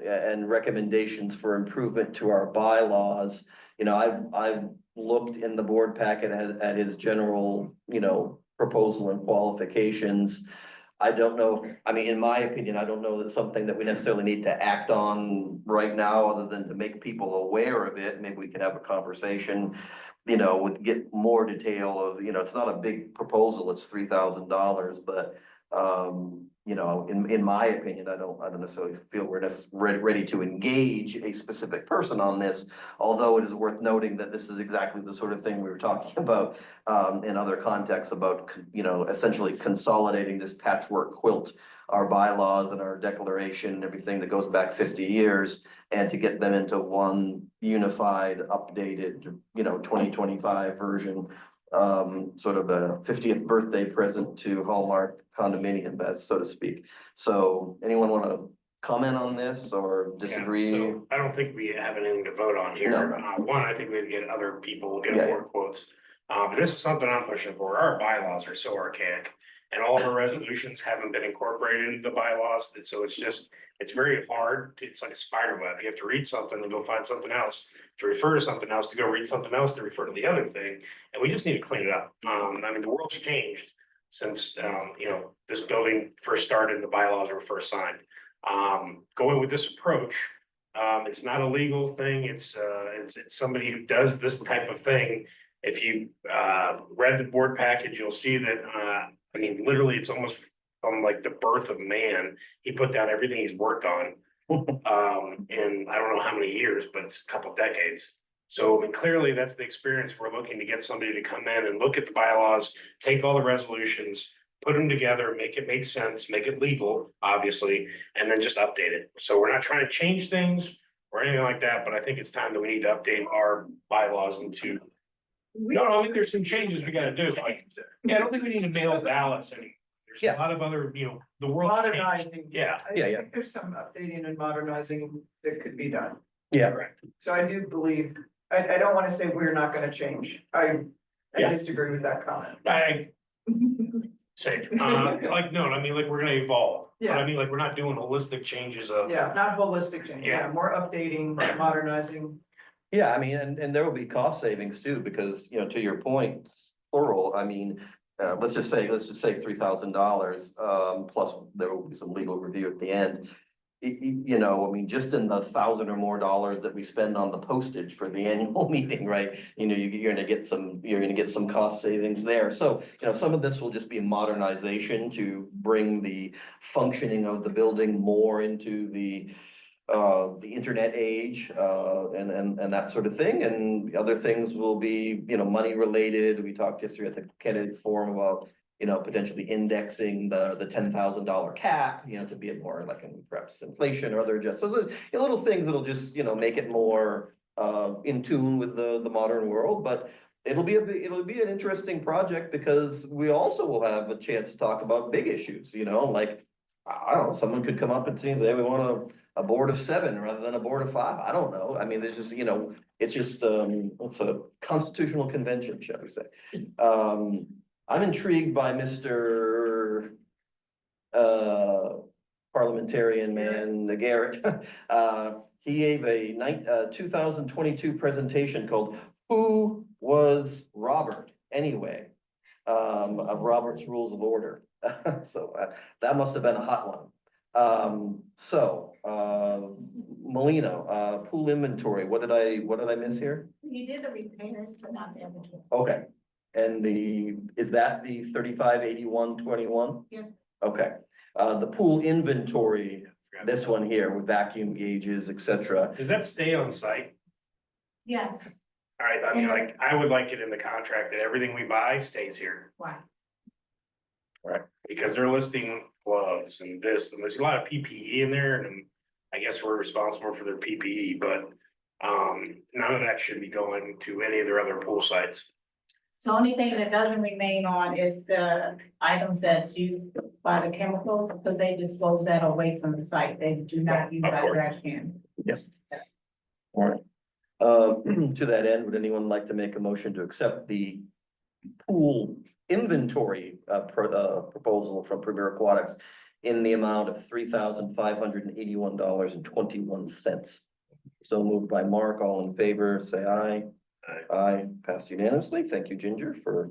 and recommendations for improvement to our bylaws. You know, I've looked in the board packet at his general, proposal and qualifications. I don't know, I mean, in my opinion, I don't know that's something that we necessarily need to act on right now, other than to make people aware of it. Maybe we can have a conversation, with get more detail of, it's not a big proposal, it's $3,000, but in my opinion, I don't necessarily feel we're ready to engage a specific person on this. Although it is worth noting that this is exactly the sort of thing we were talking about in other contexts about, essentially consolidating this patchwork quilt, our bylaws and our declaration and everything that goes back 50 years, and to get them into one unified, updated, 2025 version. Sort of a 50th birthday present to Hallmark condominium, so to speak. So anyone want to comment on this or disagree? Yeah, so I don't think we have anything to vote on here. No. One, I think we would get other people, get Yeah. more quotes. But this is something I'm pushing for. Our bylaws are so archaic. And all of our resolutions haven't been incorporated into the bylaws, so it's very hard. It's like a spider web. You have to read something and go find something else, to refer to something else, to go read something else, to refer to the other thing. And we just need to clean it up. I mean, the world's changed since, this building first started, the bylaws were first signed. Going with this approach, it's not a legal thing. It's somebody who does this type of thing. If you read the board package, you'll see that, literally, it's almost from like the birth of man. He put down everything he's worked on in I don't know how many years, but it's a couple decades. So clearly that's the experience. We're looking to get somebody to come in and look at the bylaws, take all the resolutions, put them together, make it make sense, make it legal, obviously, and then just update it. So we're not trying to change things or anything like that, but I think it's time that we need to update our bylaws into. No, there's some changes we gotta do. Like, I don't think we need to mail ballots anymore. There's Yeah. a lot of other, the world's changed. Modernizing. Yeah. I Yeah, think there's some updating and modernizing that could be done. Yeah, Correct. So I do believe, I don't want to say we're not gonna change. I Yeah. disagree with that comment. I safe. We're gonna evolve. But Yeah. we're not doing holistic changes of. Yeah, not holistic change, yeah, more updating, modernizing. yeah, and there will be cost savings too, because, to your point, plural, let's just say $3,000, plus there will be some legal review at the end. Just in the $1,000 or more that we spend on the postage for the annual meeting, right? You're gonna get some cost savings there. So, some of this will just be modernization to bring the functioning of the building more into the internet age, and that sort of thing. And other things will be, money related. We talked yesterday at the candidates forum about, potentially indexing the $10,000 cap, to be it more like perhaps inflation or other adjustments. So there's little things that'll just, make it more in tune with the modern world. But it'll be an interesting project because we also will have a chance to talk about big issues, like, I don't know, someone could come up and say, we want a board of 7 rather than a board of 5. I don't know. I mean, there's just, it's just, it's a constitutional convention, shall we say. I'm intrigued by Mr. Parliamentarian man, Garrett. He gave a 2022 presentation called Who Was Robert Anyway? Of Robert's Rules of Order. So that must have been a hot one. Molino, pool inventory, what did I miss here? You did the repairs, but not the inventory. Okay, and is that the 358121? Yes. Okay, the pool inventory, this one here with vacuum gauges, et cetera. Does that stay on site? Yes, All right, I mean, like, I would like it in the contract that everything we buy stays here. right. Because they're listing gloves and this, and there's a lot of PPE in there, and I guess we're responsible for their PPE, but none of that should be going to any of their other pool sites. So only thing that doesn't remain on is the items that's used by the chemicals, because they dispose that away from the site. They do not use Of that course. trash can. Yes. All right. To that end, would anyone like to make a motion to accept the pool inventory proposal from Premier Aquatics in the amount of $3,581.21? So moved by Mark, all in favor, say aye. Aye. Aye, passed unanimously. Thank you, Ginger, for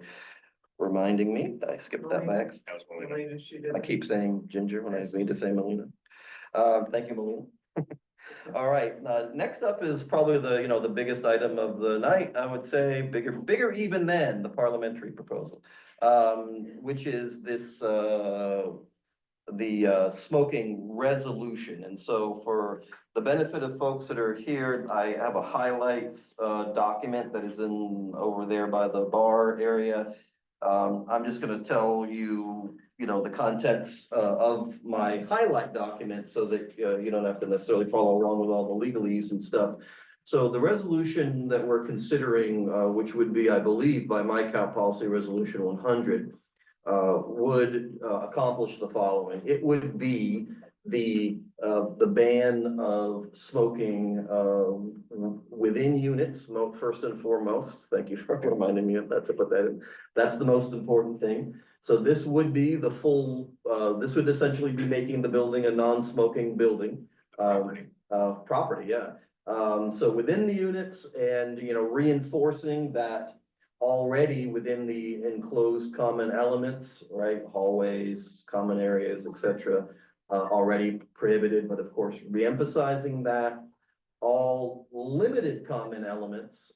reminding me that I skipped that back. That was one of the- Melina, she did. I keep saying Ginger when I mean to say Melina. Thank you, Melina. All right, next up is probably the biggest item of the night, I would say, bigger even than the parliamentary proposal. Which is this, the smoking resolution. And so for the benefit of folks that are here, I have a highlights, document that is over there by the bar area. I'm just gonna tell you, the contents, of my highlight document so that, you don't have to necessarily follow along with all the legalese and stuff. So the resolution that we're considering, which would be, I believe, by my count policy resolution 100, would accomplish the following. It would be the ban of smoking within units, first and foremost. Thank you for reminding me of that, to put that in. That's the most important thing. So this would be the full, this would essentially be making the building a non-smoking building. Property, yeah. So within the units and, reinforcing that already within the enclosed common elements, right? Hallways, common areas, etc. Already prohibited, but of course, reemphasizing that all limited common elements,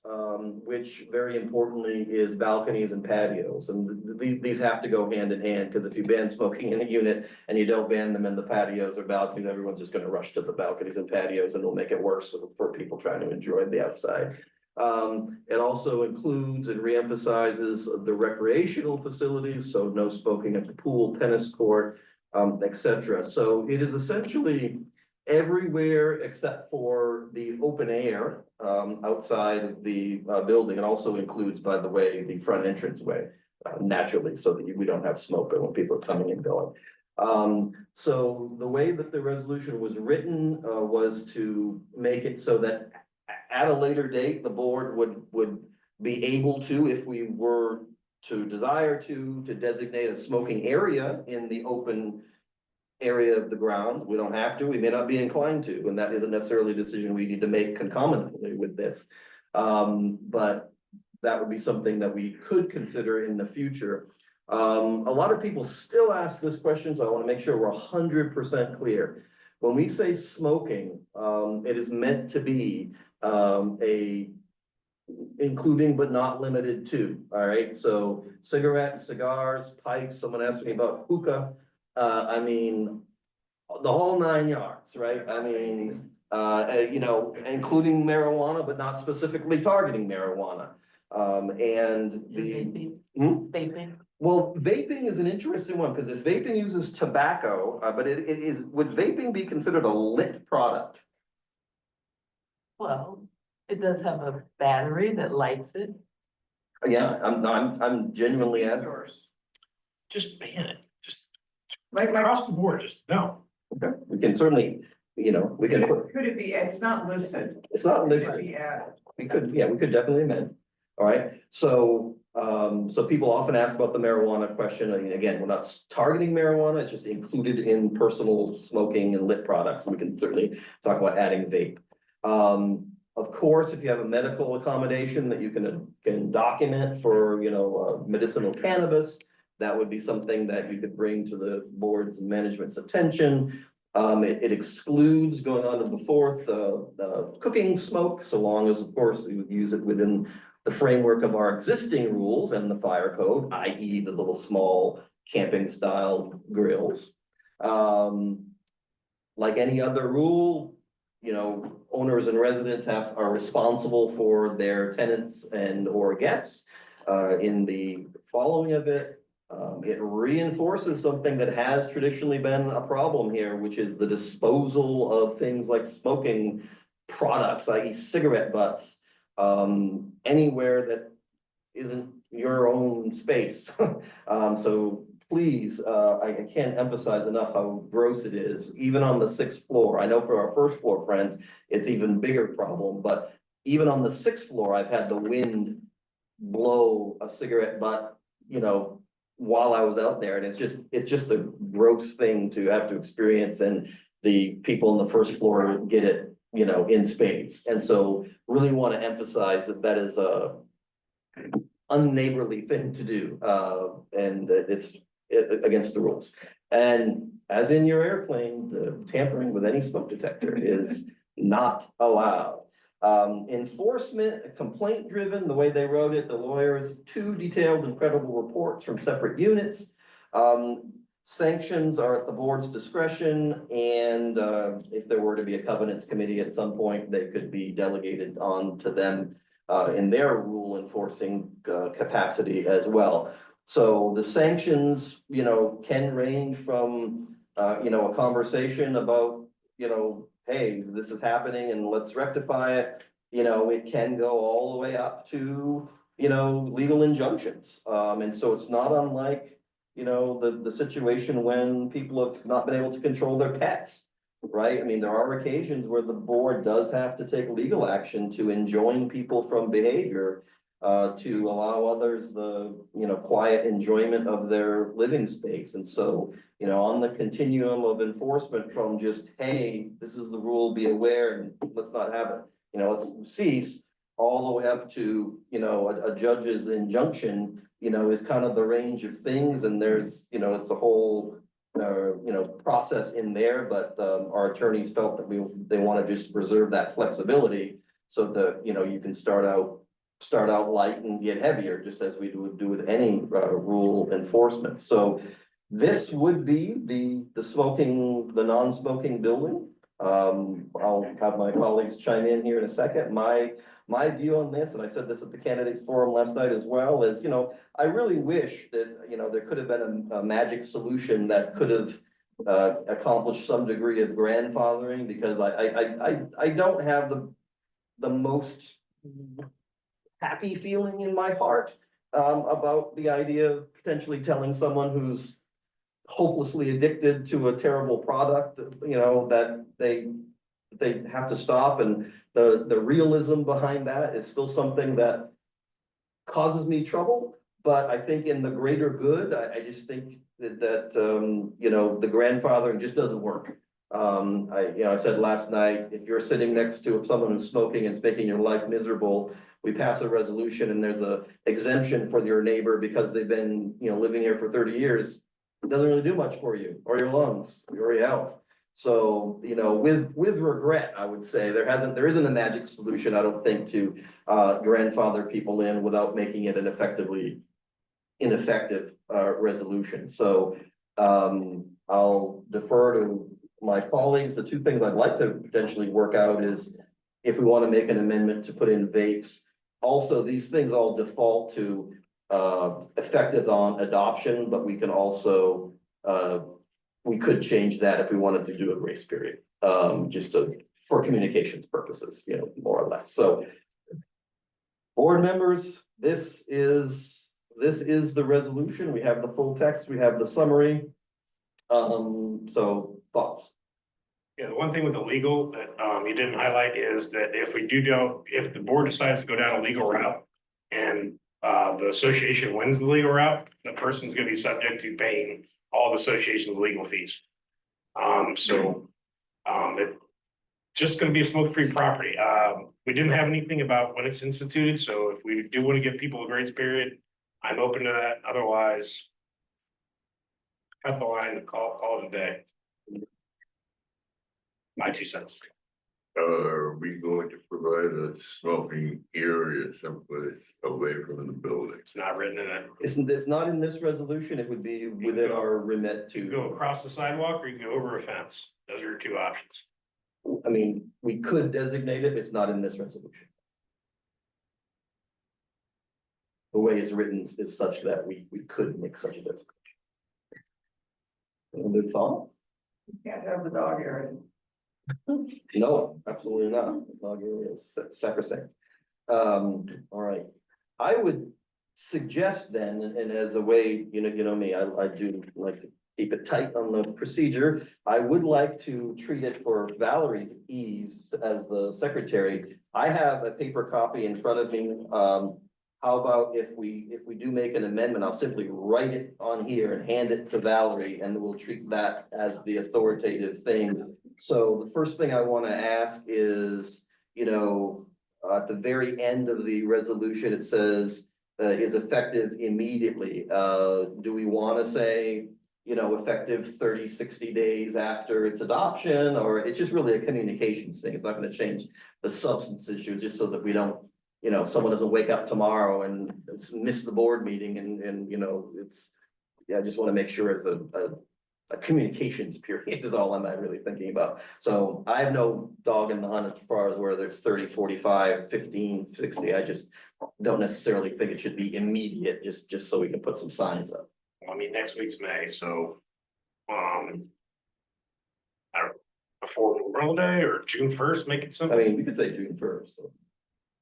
which very importantly is balconies and patios. And these have to go hand in hand, because if you ban smoking in a unit and you don't ban them in the patios or balconies, everyone's just gonna rush to the balconies and patios, and it'll make it worse for people trying to enjoy the outside. It also includes and reemphasizes the recreational facilities, so no smoking at the pool, tennis court, etc. So it is essentially everywhere except for the open air outside of the building. It also includes, by the way, the front entrance way, naturally, so that we don't have smoke when people are coming and going. So the way that the resolution was written was to make it so that at a later date, the board would be able to, if we were to desire to designate a smoking area in the open area of the ground. We don't have to, we may not be inclined to, and that isn't necessarily a decision we need to make concomitantly with this. But that would be something that we could consider in the future. A lot of people still ask this question, so I want to make sure we're 100% clear. When we say smoking, it is meant to be including but not limited to, all right? So cigarettes, cigars, pipes, someone asked me about hookah. I mean, the whole 9 yards, right? I mean, including marijuana, but not specifically targeting marijuana. And the. Vaping. Well, vaping is an interesting one, because if vaping uses tobacco, but would vaping be considered a lit product? Well, it does have a battery that lights it. Yeah, I'm genuinely asking. Source. Just ban it, just Like, across the board, just no. Okay, we can certainly, we can put, could it be, it's not listed. it's not Could it listed. be added? We could definitely amend. All right, so, so people often ask about the marijuana question. I mean, again, we're not targeting marijuana, it's just included in personal smoking and lit products. We can certainly talk about adding vape. Of course, if you have a medical accommodation that you can document for, medicinal cannabis, that would be something that you could bring to the board's and management's attention. It excludes going on to the fourth, cooking smoke, so long as, of course, you would use it within the framework of our existing rules and the fire code, i.e. the little small camping style grills. Like any other rule, owners and residents are responsible for their tenants and or guests. In the following of it, it reinforces something that has traditionally been a problem here, which is the disposal of things like smoking products, i.e. cigarette butts, anywhere that isn't your own space. So please, I can't emphasize enough how gross it is, even on the 6th floor. I know for our 1st floor friends, it's even bigger problem, but even on the 6th floor, I've had the wind blow a cigarette butt, while I was out there, and it's just a gross thing to have to experience, and the people on the 1st floor get it, in spades. And so really want to emphasize that is a unneighborly thing to do, and it's against the rules. And as in your airplane, the tampering with any smoke detector is not allowed. Enforcement, complaint driven, the way they wrote it, the lawyers, 2 detailed and credible reports from separate units. Sanctions are at the board's discretion, and if there were to be a covenants committee at some point, they could be delegated on to them in their rule enforcing capacity as well. So the sanctions, can range from a conversation about, hey, this is happening and let's rectify it. It can go all the way up to, legal injunctions. And so it's not unlike, the situation when people have not been able to control their pets, right? I mean, there are occasions where the board does have to take legal action to enjoin people from behavior, to allow others the, quiet enjoyment of their living space. And so, on the continuum of enforcement from just, hey, this is the rule, be aware, and let's not have it, let's cease, all the way up to, a judge's injunction, is kind of the range of things. And there's, it's a whole, process in there, but, our attorneys felt that they want to just preserve that flexibility so that, you can start out light and get heavier, just as we would do with any, rule enforcement. So this would be the non-smoking building. I'll have my colleagues chime in here in a second. My view on this, and I said this at the candidates forum last night as well, is, I really wish that, there could have been a magic solution that could have accomplished some degree of grandfathering, because I don't have the most happy feeling in my heart about the idea of potentially telling someone who's hopelessly addicted to a terrible product, that they have to stop. And the realism behind that is still something that causes me trouble. But I think in the greater good, I just think that the grandfathering just doesn't work. I said last night, if you're sitting next to someone who's smoking and it's making your life miserable, we pass a resolution and there's a exemption for your neighbor because they've been, living here for 30 years. It doesn't really do much for you or your lungs or your health. So, with regret, I would say there isn't a magic solution, I don't think, to grandfather people in without making it an ineffective resolution. So I'll defer to my colleagues. The 2 things I'd like to potentially work out is if we want to make an amendment to put in vapes. Also, these things all default to effective on adoption, but we can also we could change that if we wanted to do a grace period, just for communications purposes, more or less. So board members, this is the resolution. We have the full text, we have the summary. So thoughts? Yeah, the one thing with the legal that you didn't highlight is that if if the board decides to go down a legal route. And the association wins the legal route, the person's gonna be subject to paying all the association's legal fees. It's just gonna be a smoke-free property. We didn't have anything about when it's instituted, so if we do wanna give people a grace period, I'm open to that, otherwise. Cut the line and call it a day. My 2 cents. Are we going to provide a smoking area someplace away from the building? It's not written in it. It's not in this resolution. It would be within our remit You can go to, across the sidewalk or you can go over a fence. Those are your 2 options. I mean, we could designate it. It's not in this resolution. The way it's written is such that we could make such a designation. Other thought? You can't have the dog area. No, absolutely not. Dog area is sacrosanct. All right. I would suggest then, and as a way, you know me, I do like to keep it tight on the procedure. I would like to treat it for Valerie's ease as the secretary. I have a paper copy in front of me. How about if we do make an amendment, I'll simply write it on here and hand it to Valerie, and we'll treat that as the authoritative thing. So the first thing I want to ask is, at the very end of the resolution, it says, is effective immediately. Do we want to say, effective 30, 60 days after its adoption, or it's just really a communications thing? It's not going to change the substance issue, just so that we don't, someone doesn't wake up tomorrow and miss the board meeting and, I just want to make sure it's a communications period is all I'm really thinking about. So I have no dog in the hunt as far as whether it's 30, 45, 15, 60. I just don't necessarily think it should be immediate, just so we can put some signs up. I mean, next week's May, so. I don't know, before Memorial Day or June 1st, make it I simple. mean, we could say June 1st.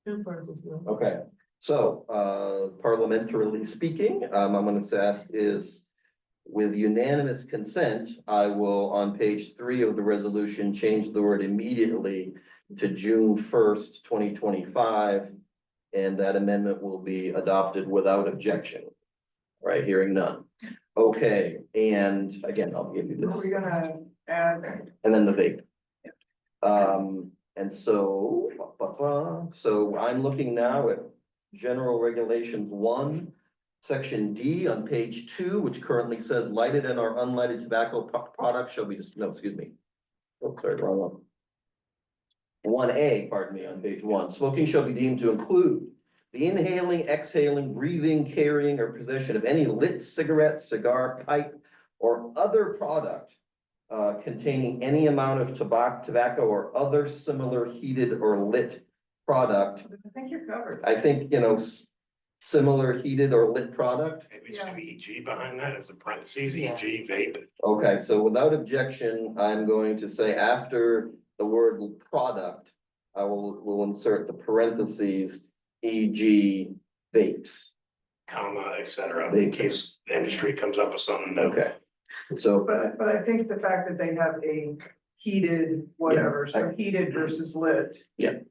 June first is good. Okay, so parliamentarily speaking, I'm gonna ask is, with unanimous consent, I will, on page 3 of the resolution, change the word immediately to June 1st, 2025. And that amendment will be adopted without objection. All right, hearing none. Okay, and again, I'll give you Are we this, gonna add, and then the vape. And so, so I'm looking now at General Regulations 1, Section D on page 2, which currently says lighted and or unlighted tobacco products shall be no, excuse me. Oh, sorry, wrong one. 1A, pardon me, on page 1. Smoking shall be deemed to include the inhaling, exhaling, breathing, carrying, or possession of any lit cigarette, cigar, pipe, or other product containing any amount of tobacco or other similar heated or lit product. I think you're covered. I think, similar heated or lit product. Maybe it's EG behind that as a parentheses, EG vape. Okay, so without objection, I'm going to say after the word product, will insert the parentheses, e.g. vapes. Comma, et cetera, Vape. in case the industry comes up with something. new. Okay, so, But I think the fact that they have a heated whatever, Yeah, so heated versus lit.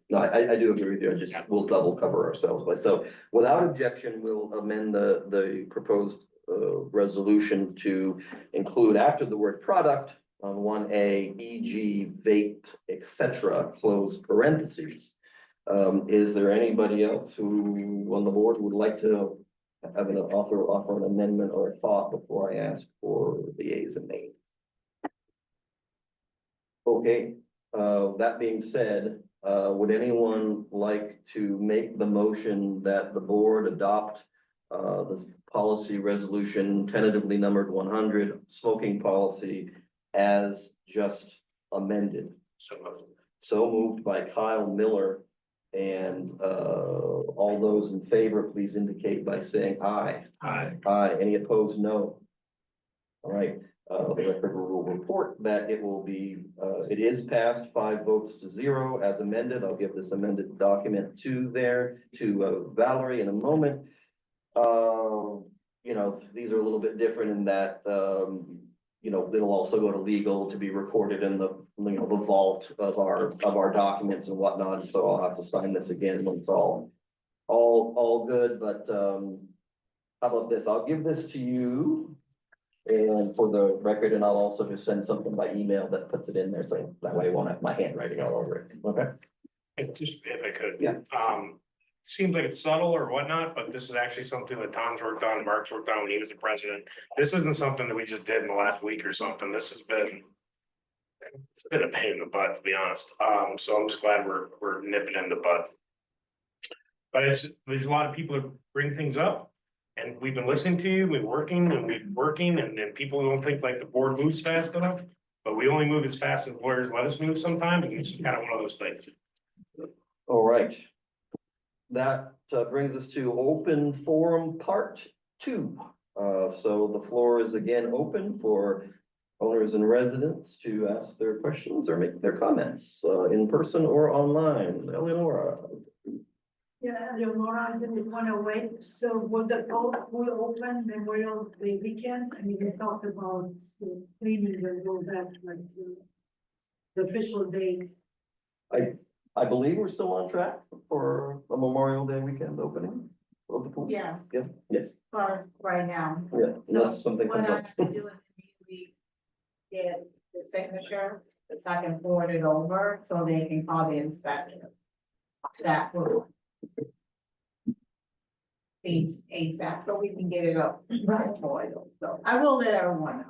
no, I do agree with you. We'll double cover ourselves by, so without objection, we'll amend the proposed resolution to include after the word product on 1A, e.g. vape, etc., close parentheses. Is there anybody else who on the board would like to have an offer an amendment or a thought before I ask for the ayes and nays? Okay, that being said, would anyone like to make the motion that the board adopt this policy resolution tentatively numbered 100 smoking policy as just amended? So moved by Kyle Miller. And all those in favor, please indicate by saying aye. Aye. Aye. Any opposed? No. All right, the record will report that it will be, it is passed 5 votes to 0 as amended. I'll give this amended document to Valerie in a moment. You know, these are a little bit different in that, you know, it'll also go to legal to be recorded in the, you know, the vault of our documents and whatnot. So I'll have to sign this again when it's all good, but, how about this? I'll give this to you. And for the record, and I'll also just send something by email that puts it in there, so that way I won't have my handwriting all over it, okay? And just if I could. Yeah. Seems like it's subtle or whatnot, but this is actually something that Tom's worked on, Mark's worked on when he was the president. This isn't something that we just did in the last week or something. This has been. It's been a pain in the butt, to be honest. So I'm just glad we're nipping in the bud. But there's a lot of people that bring things up. And we've been listening to you, we've been working, and people don't think like the board moves fast enough. But we only move as fast as lawyers let us move sometimes, and it's kind of one of those things. All right. That brings us to open forum part 2. So the floor is again open for owners and residents to ask their questions or make their comments, in person or online. Eleonora. Yeah, Leonora, I didn't want to wait, so will the vote will open Memorial Day weekend? I mean, we talked about cleaning and all that, like the official date. I believe we're still on track for a Memorial Day weekend opening of the pool. Yes, Yeah, yes, for right now. yeah, unless something What comes I up. have to do is immediately get the signature, so I can forward it over, so they can call the inspector. That will. ASAP, so we can get it up. Right. So I will let everyone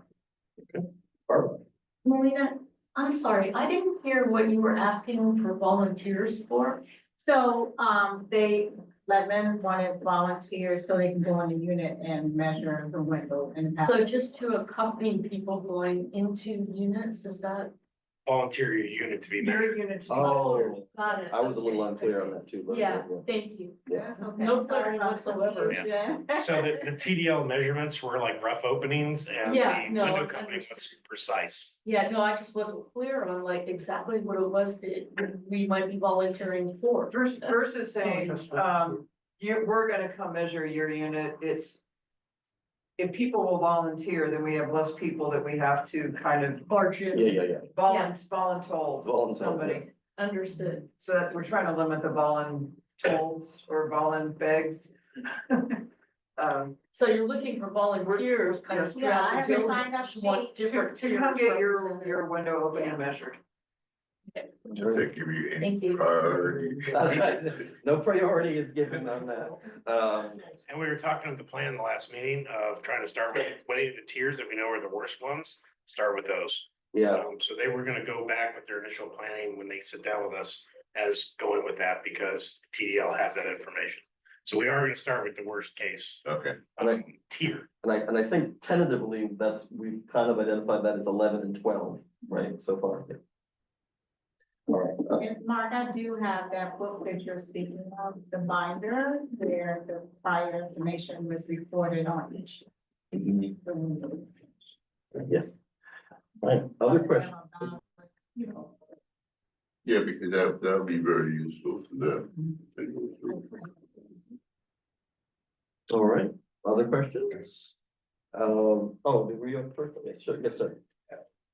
know. Barbara. Marina, I'm sorry, I didn't hear what you were asking for volunteers for. So, Ledman wanted volunteers so they can go in the unit and measure the window and. So just to accompany people going into units, is that? Volunteer your unit to be measured. Your units. Oh, Got it. I was a little Okay. unclear on that too. but- Yeah, thank you. Yeah. That's okay. No Sorry clarity about the whatsoever. confusion. So the TDL measurements were like rough openings and Yeah, the no, window I company was understand. precise. Yeah, no, I just wasn't clear on like exactly what it was that we might be volunteering for. Versus saying, we're gonna come measure your unit, it's. If people will volunteer, then we have less people that we have to kind of Barge in. Yeah. voluntold Voluntold, somebody. Understood. So that we're trying to limit the voluntold or volunbegged. So you're looking for volunteers kind of Yeah, I throughout have the a building. sign-up Just want sheet different To come tiers get your represented. window open Yeah. and measured. Does that give you any Thank you. priority? That's right. No priority is given on that. And we were talking at the plan the last meeting of trying to start with any of the tiers that we know are the worst ones, start with those. Yeah, So they were gonna go back with their initial planning when they sit down with us as going with that because TDL has that information. So we are gonna start with the worst case Okay, tier. and I think tentatively we've kind of identified that as 11 and 12, right, so far. All right, And Mark, I do have that book that you're speaking of, the binder, where the prior information was reported on each. yes. All right, other questions? You know. yeah, because that'll be very useful to them. to go through. All right, other questions? Were you up first? Yes, sure, yes, sir.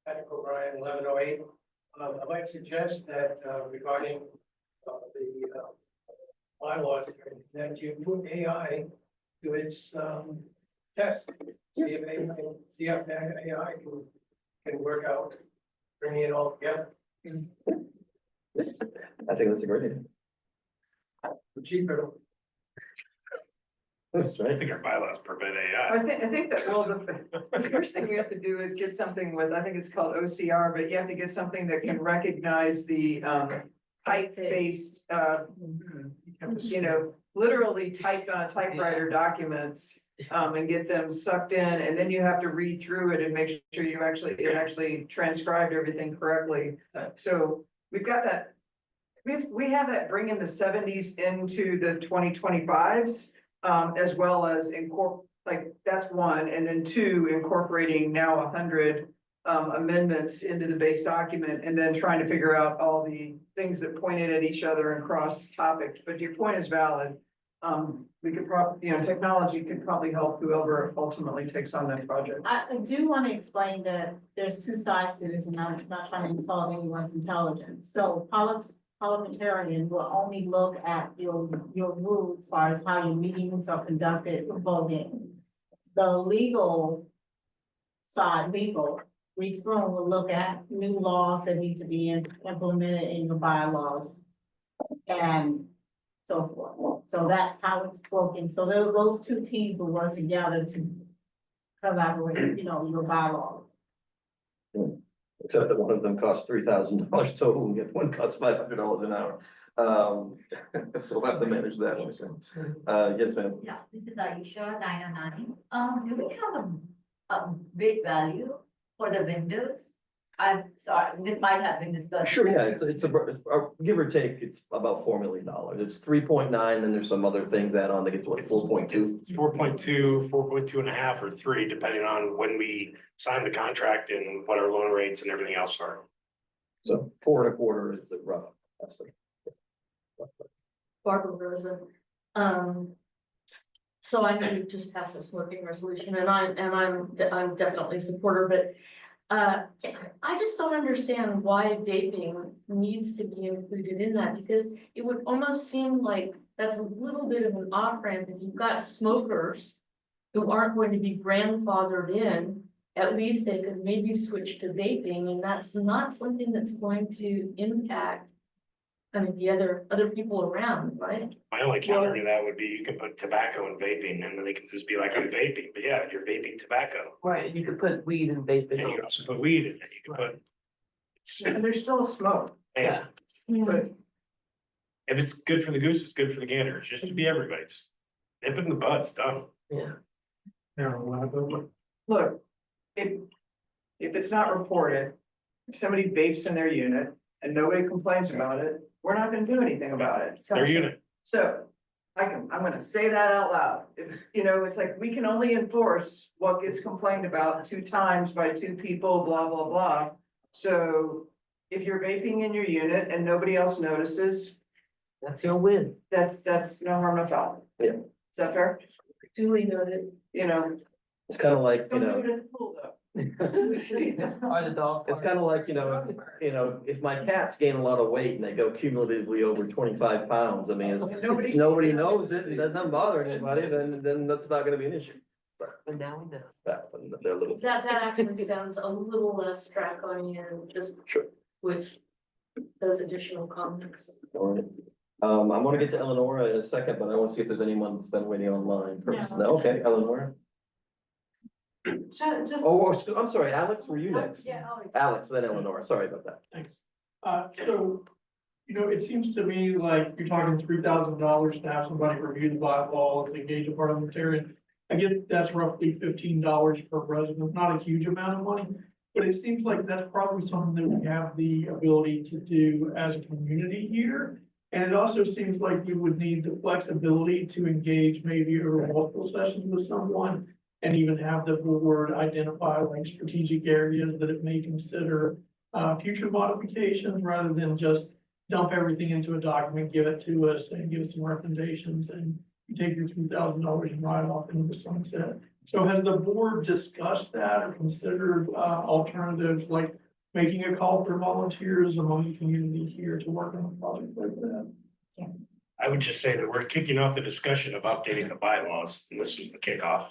Patrick O'Brien, 1108. I'd like to suggest that regarding the bylaws, that you put AI to its test. See if AI can work out, bringing it all together. I think that's a great idea. Cheaper. That's I right. think our bylaws prevent AI. I think that, well, the first thing we have to do is get something with, I think it's called OCR, but you have to get something that can recognize the typeface, you know, literally typed on a typewriter documents. And get them sucked in, and then you have to read through it and make sure it actually transcribed everything correctly. So we've got that. We have that bringing the 70s into the 2025s. As well as like, that's one, and then two, incorporating now 100 amendments into the base document, and then trying to figure out all the things that pointed at each other and cross topics, but your point is valid. We could probably, technology could probably help whoever ultimately takes on that project. I do want to explain that there's two sides to this, and I'm not trying to insult anyone's intelligence. So parliamentarians will only look at your rules as far as how your meetings are conducted, voting. The legal side, Reese Broom will look at new laws that need to be implemented in your bylaws and so forth. So that's how it's broken. So those two teams will work together to collaborate, your bylaws. Except that one of them costs $3,000 total and the other one costs $500 an hour. So we'll have to manage that one. Yes, ma'am. Yeah, this is Aisha, 909. Do we have a bid value for the vendors? I'm sorry, this might have been discussed. Sure, yeah, it's give or take, it's about $4 million. It's 3.9, then there's some other things add on that get to what, 4.2? It's 4.2, 4.2 and a half, or 3, depending on when we sign the contract and what our loan rates and everything else are. So 4.25 is the rough estimate. Barbara Rosa. So I know you just passed a smoking resolution and I'm definitely a supporter, but I just don't understand why vaping needs to be included in that, because it would almost seem like that's a little bit of an off-ramp. If you've got smokers who aren't going to be grandfathered in, at least they could maybe switch to vaping, and that's not something that's going to impact, the other people around, right? My only counter to that would be you can put tobacco and vaping, and then they can just be like, I'm vaping, but yeah, you're vaping tobacco. Right, and you could put weed and vape And in. you can also put weed in it, you can put. And there's still smoke. Yeah, But if it's good for the goose, it's good for the gander, it's just to be everybody, just nip it in the bud, it's done. Yeah. look, if it's not reported, if somebody vapes in their unit and nobody complains about it, we're not gonna do anything about it. It's their unit. So I'm gonna say that out loud. If, it's like, we can only enforce what gets complained about 2 times by 2 people, blah, blah, blah. So if you're vaping in your unit and nobody else notices, That's your win. that's no harm, no foul. Yeah. Is that fair? Duly noted. It's kind of like, Don't do it at the pool though. Or the dog. it's kind of like, if my cats gain a lot of weight and they go cumulatively over 25 pounds, I mean, if nobody knows it and doesn't bother anybody, then that's not gonna be an issue. But now we know. But they're little. That actually sounds a little less draconian, just Sure. with those additional comments. All right. I'm gonna get to Eleonora in a second, but I want to see if there's anyone that's been waiting online first. No. No, okay, Eleonora. Just. I'm sorry, Alex, were you next? Yeah, Alex. Alex, then Eleonora, sorry about that. Thanks. So, it seems to me like you're talking $3,000 to have somebody review the bylaws, engage a parliamentarian. I get that's roughly $15 per resident, not a huge amount of money, but it seems like that's probably something that we have the ability to do as a community here. And it also seems like we would need the flexibility to engage maybe over multiple sessions with someone and even have the board identify like strategic areas that it may consider future modifications rather than just dump everything into a document, give it to us and give us some recommendations and you take your $2,000 and ride off into the sunset. So has the board discussed that or considered alternatives like making a call for volunteers among the community here to work on a project like that? I would just say that we're kicking off the discussion of updating the bylaws, and this was the kickoff.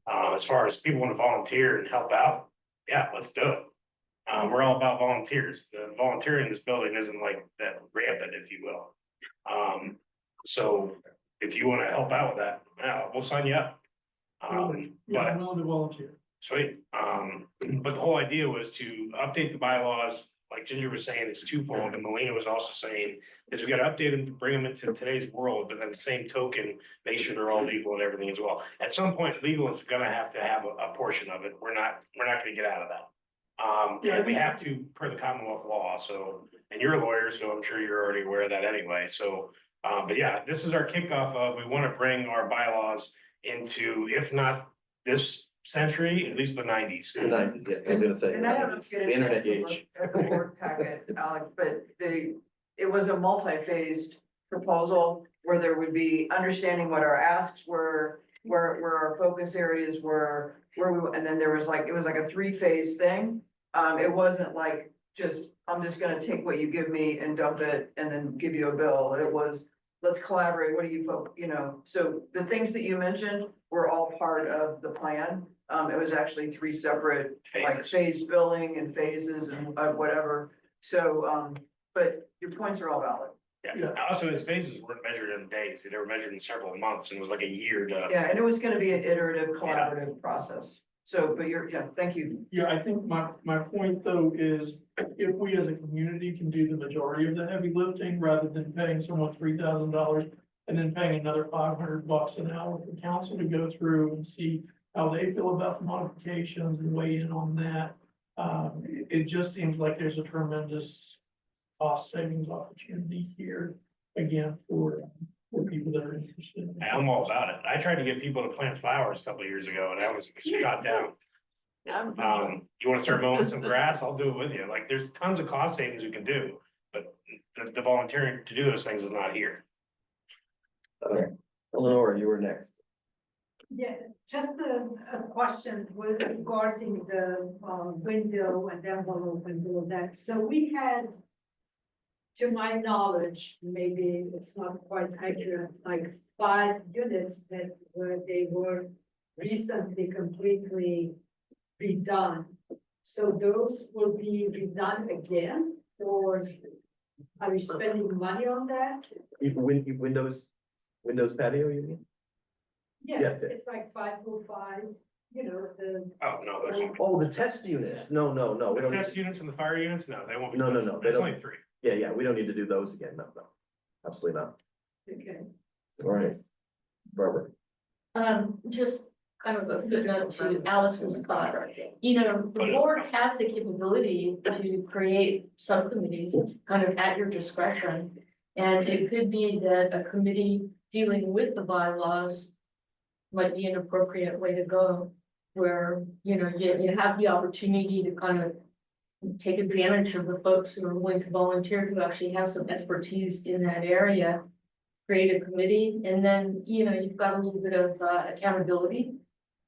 As far as people want to volunteer and help out, yeah, let's do it. We're all about volunteers. The volunteering in this building isn't like that rampant, if you will. So if you want to help out with that, yeah, we'll sign you up. Yeah, I'm willing to volunteer. Sweet. But the whole idea was to update the bylaws, like Ginger was saying, it's twofold, and Melina was also saying, is we gotta update them to bring them into today's world, but then the same token, make sure they're all legal and everything as well. At some point, legal is gonna have to have a portion of it. We're not gonna get out of that. And we have to per the Commonwealth law, so, and you're a lawyer, so I'm sure you're already aware of that anyway, so. But yeah, this is our kickoff of, we wanna bring our bylaws into, if not this century, at least the nineties. Yeah, I was gonna say. And I don't know if you The get a internet chance to look age. at the board packet, Alec, but it was a multi-phased proposal where there would be understanding what our asks were, where our focus areas were, and then there was like, it was like a three-phase thing. It wasn't like just, I'm just gonna take what you give me and dump it and then give you a bill. It was, let's collaborate, what do you so the things that you mentioned were all part of the plan. It was actually three separate, like Phases. phase billing and phases and whatever. So, but your points are all valid. Yeah, also his phases weren't measured in days, they were measured in several months, and it was like a year to. Yeah, and it was gonna be an iterative, collaborative process. So, but thank you. Yeah, I think my point though is if we as a community can do the majority of the heavy lifting rather than paying someone $3,000 and then paying another $500 an hour for council to go through and see how they feel about the modifications and weigh in on that. It just seems like there's a tremendous cost savings opportunity here, again, for people that are interested. I'm all about it. I tried to get people to plant flowers a couple of years ago and I was shot down. You wanna start mowing some grass? I'll do it with you. Like, there's tons of cost savings we can do, but the volunteering to do those things is not here. Eleanor, you were next. Yeah, just a question with regarding the window and envelope and all that. So we had, to my knowledge, maybe it's not quite accurate, like 5 units that they were recently completely redone. So those will be redone again, or are you spending money on that? Windows patio, you mean? Yeah, Yes. it's like 505, the. Oh, no, those won't be. Oh, the test units. No, we The don't. test units and the fire units, no, they won't be. No, touched. they There's don't. only 3. Yeah, we don't need to do those again. No, absolutely not. Okay. All right. Barbara. Just kind of a footnote to Alex's thought. The board has the capability to create subcommittees kind of at your discretion. And it could be that a committee dealing with the bylaws might be an appropriate way to go. Where, you have the opportunity to kind of take advantage of the folks who are willing to volunteer, who actually have some expertise in that area. Create a committee, and then, you've got a little bit of accountability.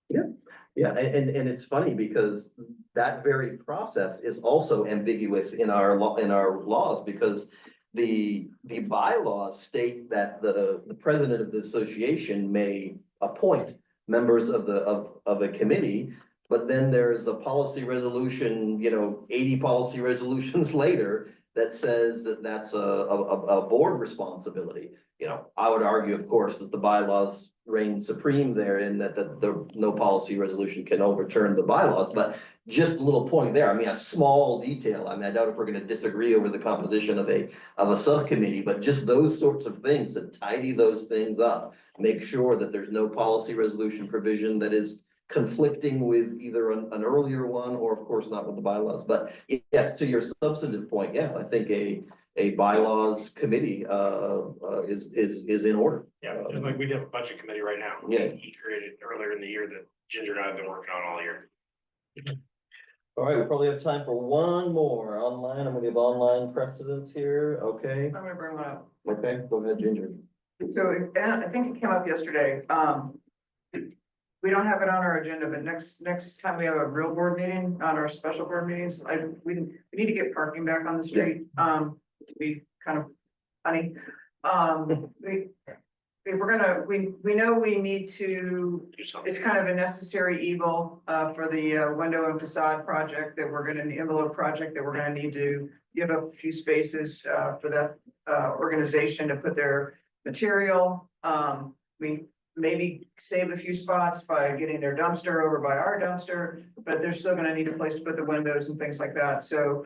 Yeah, and it's funny because that very process is also ambiguous in our laws, because the bylaws state that the president of the association may appoint members of a committee, but then there's a policy resolution, 80 policy resolutions later that says that that's a board responsibility. I would argue, of course, that the bylaws reign supreme there, and that the no policy resolution can overturn the bylaws, but just a little point there. I mean, a small detail. I mean, I doubt if we're gonna disagree over the composition of a subcommittee, but just those sorts of things to tidy those things up. Make sure that there's no policy resolution provision that is conflicting with either an earlier one, or of course not with the bylaws. But yes, to your substantive point, yes, I think a bylaws committee is in order. Yeah, just like we have a budget committee right now. Yeah. He created earlier in the year that Ginger and I have been working on all year. All right, we probably have time for one more online. I'm gonna give online precedence here. Okay, I'm gonna bring one up. okay, go ahead, Ginger. So I think it came up yesterday. We don't have it on our agenda, but next time we have a real board meeting, on our special board meetings, we need to get parking back on the street, to be kind of funny. If we're gonna, we know we need to, Do something. it's kind of a necessary evil, for the window and facade project that we're gonna, the envelope project that we're gonna need to give up a few spaces, for that, organization to put their material. We maybe save a few spots by getting their dumpster over by our dumpster, but they're still gonna need a place to put the windows and things like that, so.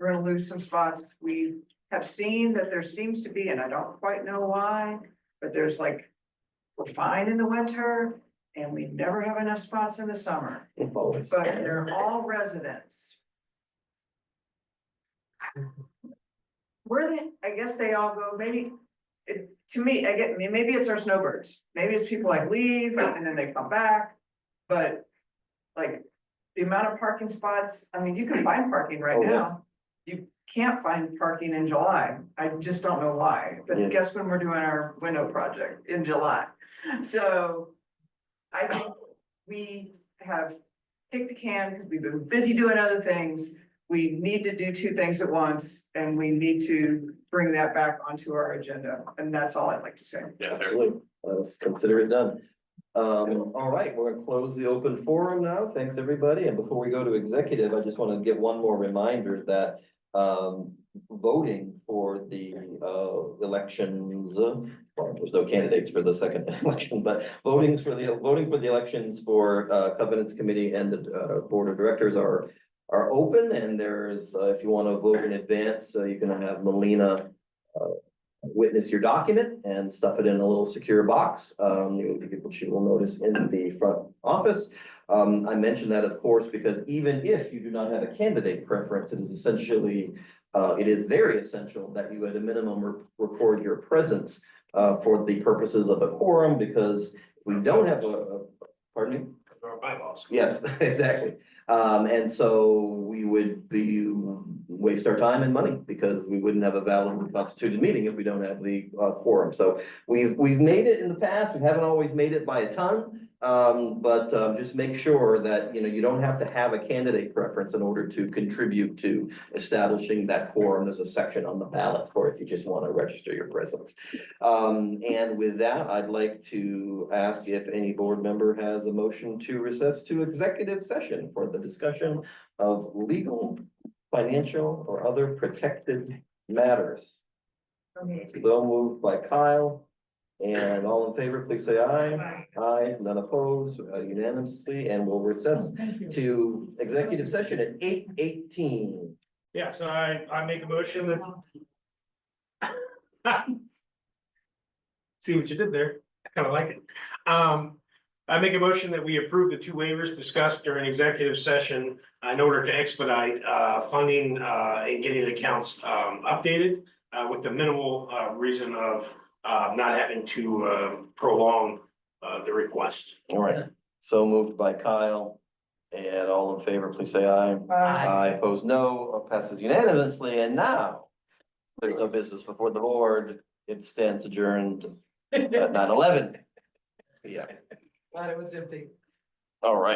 We're gonna lose some spots. We have seen that there seems to be, and I don't quite know why, but there's like, we're fine in the winter and we never have enough spots in the summer, Always. but they're all residents. Where they, I guess they all go, maybe to me, again, maybe it's our snowbirds, maybe it's people like leave and then they come back. But like, the amount of parking spots, I mean, you can find parking right Oh, yes. now. You can't find parking in July, I just don't know why, Yeah. but guess when we're doing our window project, in July. So I think we have kicked the can because we've been busy doing other things. We need to do two things at once, and we need to bring that back onto our agenda, and that's all I'd like to say. Yeah, fair. Absolutely. Let's consider it done. All right, we're gonna close the open forum now. Thanks, everybody. And before we go to executive, I just want to give one more reminder that voting for the elections, well, there's no candidates for the second election, but voting for the elections for Covenants Committee and the Board of Directors are open, and there's, if you want to vote in advance, you can have Melina witness your document and stuff it in a little secure box, which you will notice in the front office. I mention that, of course, because even if you do not have a candidate preference, it is essentially, it is very essential that you at a minimum record your presence for the purposes of a quorum, because if we don't have pardon me? Our bylaws. Yes, exactly. And so we would waste our time and money because we wouldn't have a valid constituted meeting if we don't have the quorum. So we've made it in the past. We haven't always made it by a ton. But just make sure that, you don't have to have a candidate preference in order to contribute to establishing that quorum. There's a section on the ballot for if you just want to register your presence. And with that, I'd like to ask if any board member has a motion to recess to executive session for the discussion of legal, financial, or other protected matters. So moved by Kyle. And all in favor, please say aye. Aye, none opposed, unanimously, and we'll recess to executive session at 8:18. Yeah, so I make a motion that. See what you did there, I kind of like it. I make a motion that we approve the two waivers discussed during executive session in order to expedite funding and getting accounts updated with the minimal reason of not having to prolong the request. All right, so moved by Kyle. And all in favor, please say aye. Aye, opposed, no, passes unanimously, and now there's no business before the board. It stands adjourned at 9:11. Yeah, Glad it was empty. all right.